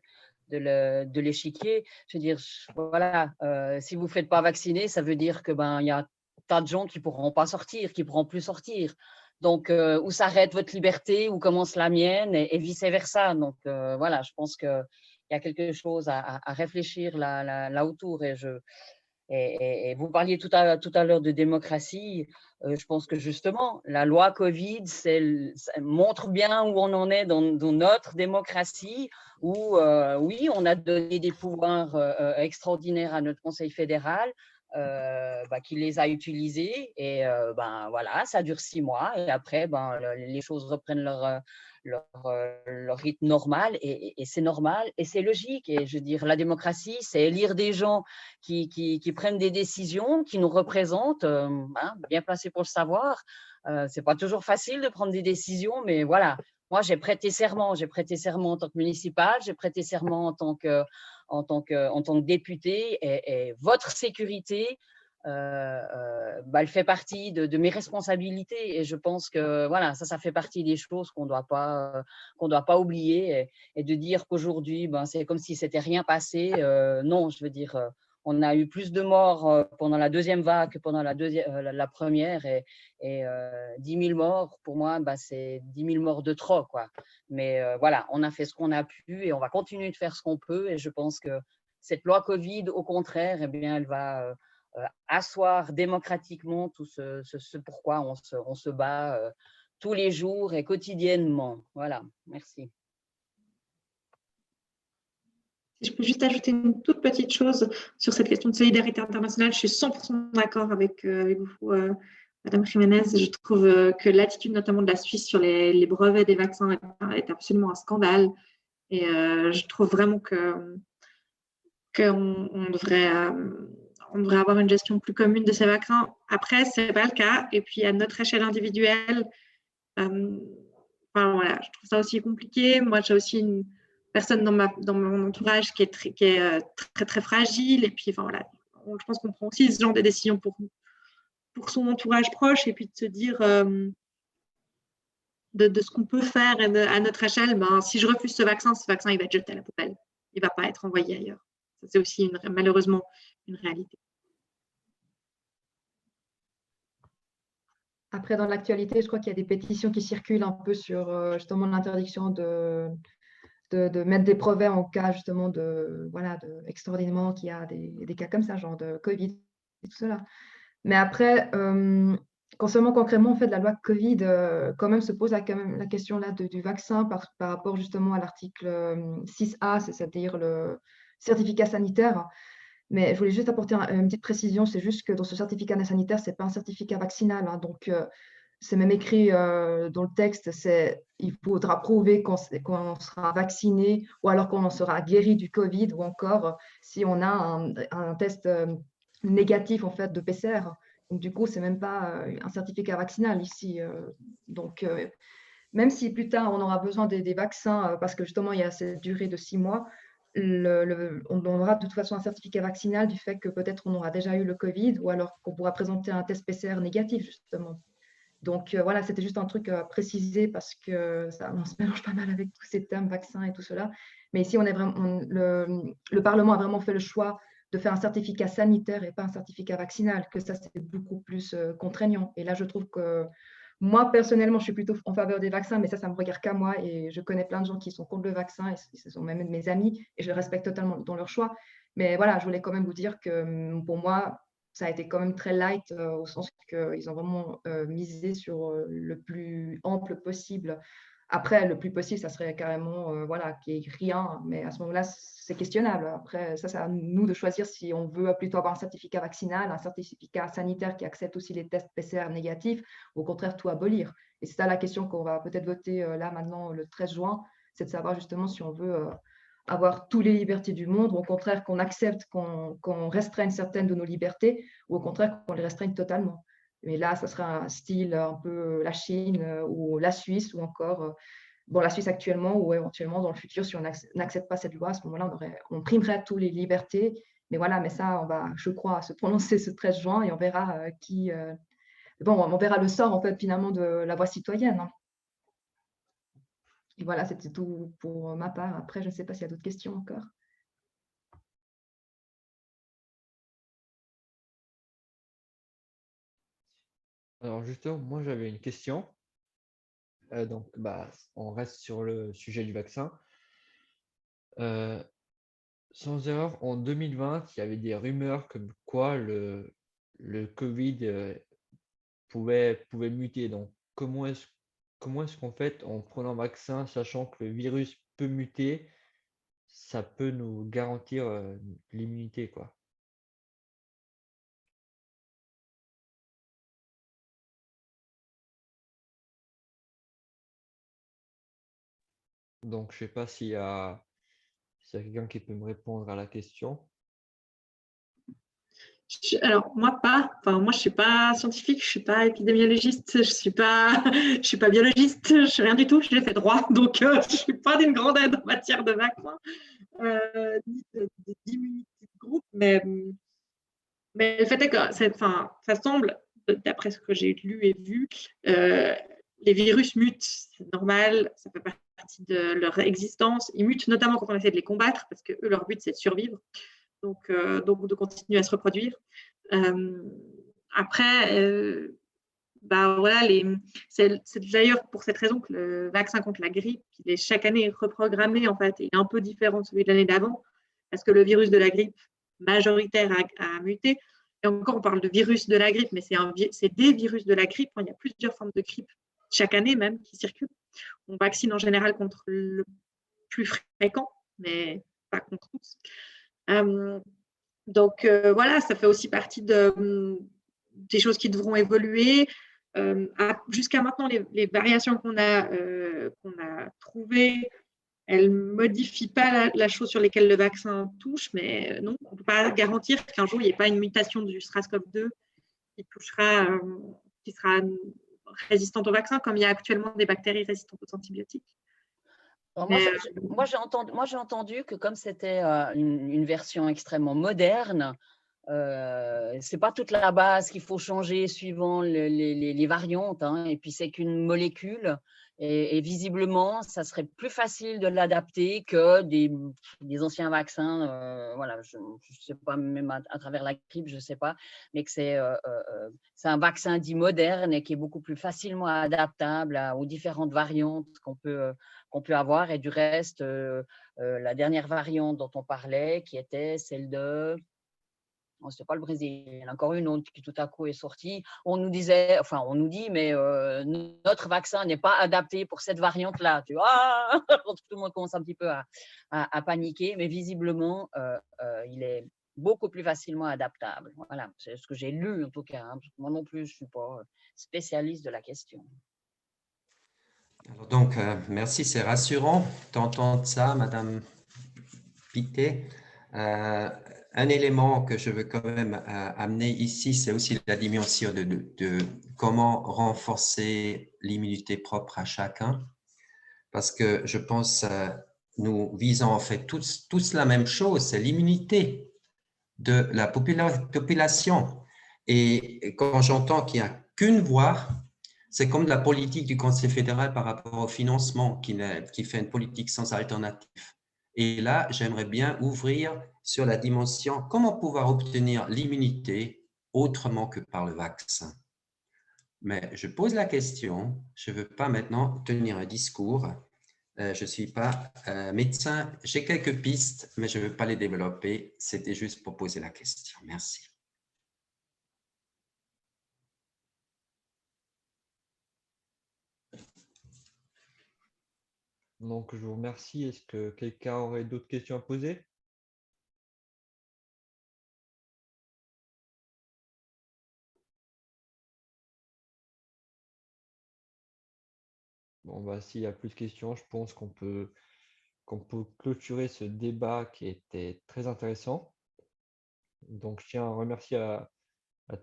l'échiquier. Je veux dire, voilà, si vous ne faites pas vacciner, ça veut dire que il y a tas de gens qui ne pourront pas sortir, qui ne pourront plus sortir. Donc, où s'arrête votre liberté, où commence la mienne, et vice-versa. Donc, voilà, je pense qu'il y a quelque chose à réfléchir là autour. Et vous parliez tout à l'heure de démocratie. Je pense que justement, la loi Covid ça montre bien où on en est dans notre démocratie, où oui, on a donné des pouvoirs extraordinaires à notre Conseil fédéral, qui les a utilisés. Et voilà, ça dure 6 mois. Et après, les choses reprennent leur rythme normal, et c'est normal et c'est logique. Et je veux dire, la démocratie, c'est élire des gens qui prennent des décisions, qui nous représentent, bien placés pour le savoir. C'est pas toujours facile de prendre des décisions, mais voilà. Moi, j'ai prêté serment en tant que municipal, j'ai prêté serment en tant que député, et votre sécurité, elle fait partie de mes responsabilités, et je pense que voilà, ça fait partie des choses qu'on doit pas oublier, et de dire qu'aujourd'hui, c'est comme si c'était rien passé. Non, je veux dire, on a eu plus de morts pendant la deuxième vague que pendant la première, et 10 000 morts, pour moi, c'est 10 000 morts de trop, quoi. Mais voilà, on a fait ce qu'on a pu et on va continuer de faire ce qu'on peut, et je pense que cette loi Covid, au contraire, elle va asseoir démocratiquement tout ce pourquoi on se bat tous les jours et quotidiennement. Voilà, merci. Si je peux juste ajouter une toute petite chose sur cette question de solidarité internationale, je suis 100% d'accord avec vous, Madame Jiménez. Je trouve que l'attitude notamment de la Suisse sur les brevets des vaccins est absolument un scandale. Et je trouve vraiment qu'on devrait avoir une gestion plus commune de ces vaccins. Après, ce n'est pas le cas. Et puis, à notre échelle individuelle, voilà, je trouve ça aussi compliqué. Moi, j'ai aussi une personne dans mon entourage qui est très, très fragile. Et puis, voilà, je pense qu'on prend aussi ce genre de décisions pour son entourage proche, et puis de se dire de ce qu'on peut faire à notre échelle. Si je refuse ce vaccin, il va être jeté à la poubelle. Il ne va pas être envoyé ailleurs. Ça, c'est aussi malheureusement une réalité. Après, dans l'actualité, je crois qu'il y a des pétitions qui circulent un peu sur justement l'interdiction de mettre des brevets en cas justement extraordinairement qu'il y a des cas comme ça, genre de Covid et tout cela. Mais après, concrètement, en fait, la loi Covid, quand même, se pose quand même la question là du vaccin par rapport justement à l'article 6A, c'est-à-dire le certificat sanitaire. Mais je voulais juste apporter une petite précision, c'est juste que dans ce certificat sanitaire, ce n'est pas un certificat vaccinal. Donc, c'est même écrit dans le texte, il faudra prouver qu'on sera vacciné ou alors qu'on en sera guéri du Covid, ou encore si on a un test négatif en fait de PCR. Donc, du coup, ce n'est même pas un certificat vaccinal ici. Donc, même si plus tard, on aura besoin des vaccins, parce que justement, il y a cette durée de 6 mois, on aura de toute façon un certificat vaccinal du fait que peut-être on aura déjà eu le Covid, ou alors qu'on pourra présenter un test PCR négatif, justement. Donc, voilà, c'était juste un truc à préciser, parce que on se mélange pas mal avec tous ces termes vaccins et tout cela. Mais ici, le Parlement a vraiment fait le choix de faire un certificat sanitaire et pas un certificat vaccinal, que ça, c'est beaucoup plus contraignant. Et là, je trouve que moi, personnellement, je suis plutôt en faveur des vaccins, mais ça me regarde qu'à moi, et je connais plein de gens qui sont contre le vaccin, et ce sont même mes amis, et je les respecte totalement dans leur choix. Mais voilà, je voulais quand même vous dire que pour moi, ça a été quand même très light, au sens qu'ils ont vraiment misé sur le plus ample possible. Après, le plus possible, ça serait carrément qu'il n'y ait rien, mais à ce moment-là, c'est questionnable. Après, ça, c'est à nous de choisir si on veut plutôt avoir un certificat vaccinal, un certificat sanitaire qui accepte aussi les tests PCR négatifs, ou au contraire tout abolir. Et c'est ça la question qu'on va peut-être voter là maintenant le 13 juin, c'est de savoir justement si on veut avoir toutes les libertés du monde, ou au contraire qu'on accepte qu'on restreigne certaines de nos libertés, ou au contraire qu'on les restreigne totalement. Mais là, ça sera un style un peu la Chine ou la Suisse, ou encore la Suisse actuellement, ou éventuellement dans le futur, si on n'accepte pas cette loi, à ce moment-là, on primerait toutes les libertés. Mais voilà, mais ça, on va, je crois, se prononcer ce 13 juin, et on verra qui Bon, on verra le sort, en fait, finalement, de la voix citoyenne, hein. Et voilà, c'était tout pour ma part. Après, je ne sais pas s'il y a d'autres questions encore. Alors justement, moi j'avais une question. Donc, on reste sur le sujet du vaccin. Sans erreur, en 2020, il y avait des rumeurs comme quoi le Covid pouvait muter. Donc, comment est-ce qu'en fait, en prenant le vaccin, sachant que le virus peut muter, ça peut nous garantir l'immunité, quoi. Donc, je sais pas s'il y a quelqu'un qui peut me répondre à la question. Alors, moi, pas. Enfin, moi, je ne suis pas scientifique, je ne suis pas épidémiologiste, je je suis pas biologiste, je ne suis rien du tout, j'ai fait droit. Donc, je ne suis pas d'une grande aide en matière de vaccin, ni d'immunité de groupe. Mais le fait est que ça semble, d'après ce que j'ai lu et vu, les virus mutent, c'est normal, ça fait partie de leur existence. Ils mutent notamment quand on essaie de les combattre, parce que eux, leur but, c'est de survivre. Donc, de continuer à se reproduire. Après, voilà, c'est d'ailleurs pour cette raison que le vaccin contre la grippe, il est chaque année reprogrammé en fait, et un peu différent de celui de l'année d'avant, parce que le virus de la grippe majoritaire a muté. Et encore, on parle de virus de la grippe, mais c'est des virus de la grippe. Il y a plusieurs formes de grippe chaque année même qui circulent. On vaccine en général contre le plus fréquent, mais pas contre tous. Donc, voilà, ça fait aussi partie des choses qui devront évoluer. Jusqu'à maintenant, les variations qu'on a trouvées, elles ne modifient pas la chose sur lesquelles le vaccin touche, mais non, on ne peut pas garantir qu'un jour, il n'y ait pas une mutation du SRAS-CoV-2 qui sera résistante au vaccin, comme il y a actuellement des bactéries résistantes aux antibiotiques. Alors moi, j'ai entendu que comme c'était une version extrêmement moderne, c'est pas toute la base qu'il faut changer suivant les variantes, hein, et puis c'est qu'une molécule, et visiblement, ça serait plus facile de l'adapter que des anciens vaccins. Voilà, je sais pas, même à travers la grippe, je sais pas, mais que c'est un vaccin dit moderne et qui est beaucoup plus facilement adaptable aux différentes variantes qu'on peut avoir. Et du reste, la dernière variante dont on parlait, qui était celle de… Oh, c'est pas le Brésil, il y en a encore une autre qui tout à coup est sortie. On nous disait, enfin on nous dit, mais notre vaccin n'est pas adapté pour cette variante-là. Tu vois, tout le monde commence un petit peu à paniquer, mais visiblement, il est beaucoup plus facilement adaptable. Voilà, c'est ce que j'ai lu en tout cas, hein, parce que moi non plus, je ne suis pas spécialiste de la question. Alors donc, merci, c'est rassurant d'entendre ça, Madame Pittet. Un élément que je veux quand même amener ici, c'est aussi la dimension de comment renforcer l'immunité propre à chacun, parce que je pense nous visons en fait tous la même chose, c'est l'immunité de la population. Et quand j'entends qu'il n'y a qu'une voix, c'est comme la politique du Conseil fédéral par rapport au financement qui fait une politique sans alternative. Et là, j'aimerais bien ouvrir sur la dimension comment pouvoir obtenir l'immunité autrement que par le vaccin. Mais je pose la question, je ne veux pas maintenant tenir un discours. Je ne suis pas médecin, j'ai quelques pistes, mais je ne veux pas les développer. C'était juste pour poser la question. Merci. Donc, je vous remercie. Est-ce que quelqu'un aurait d'autres questions à poser? Bon, s'il n'y a plus de questions, je pense qu'on peut clôturer ce débat qui était très intéressant. Donc, je tiens à remercier à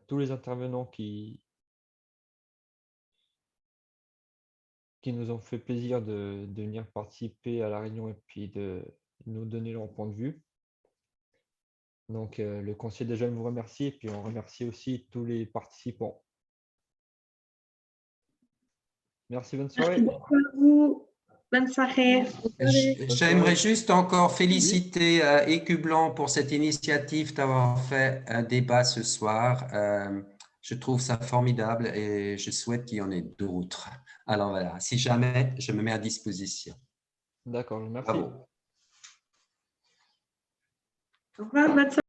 tous les intervenants qui nous ont fait plaisir de venir participer à la réunion et puis de nous donner leur point de vue. Donc, le conseil des jeunes vous remercie et puis on remercie aussi tous les participants. Merci, bonne Merci soirée. beaucoup à vous. Bonne soirée. J'aimerais juste encore féliciter Écu Blanc pour cette initiative d'avoir fait un débat ce soir. Je trouve ça formidable et je souhaite qu'il y en ait d'autres. Alors voilà, si jamais, je me mets à disposition. D'accord, merci. Bravo. Au revoir, bonne soirée.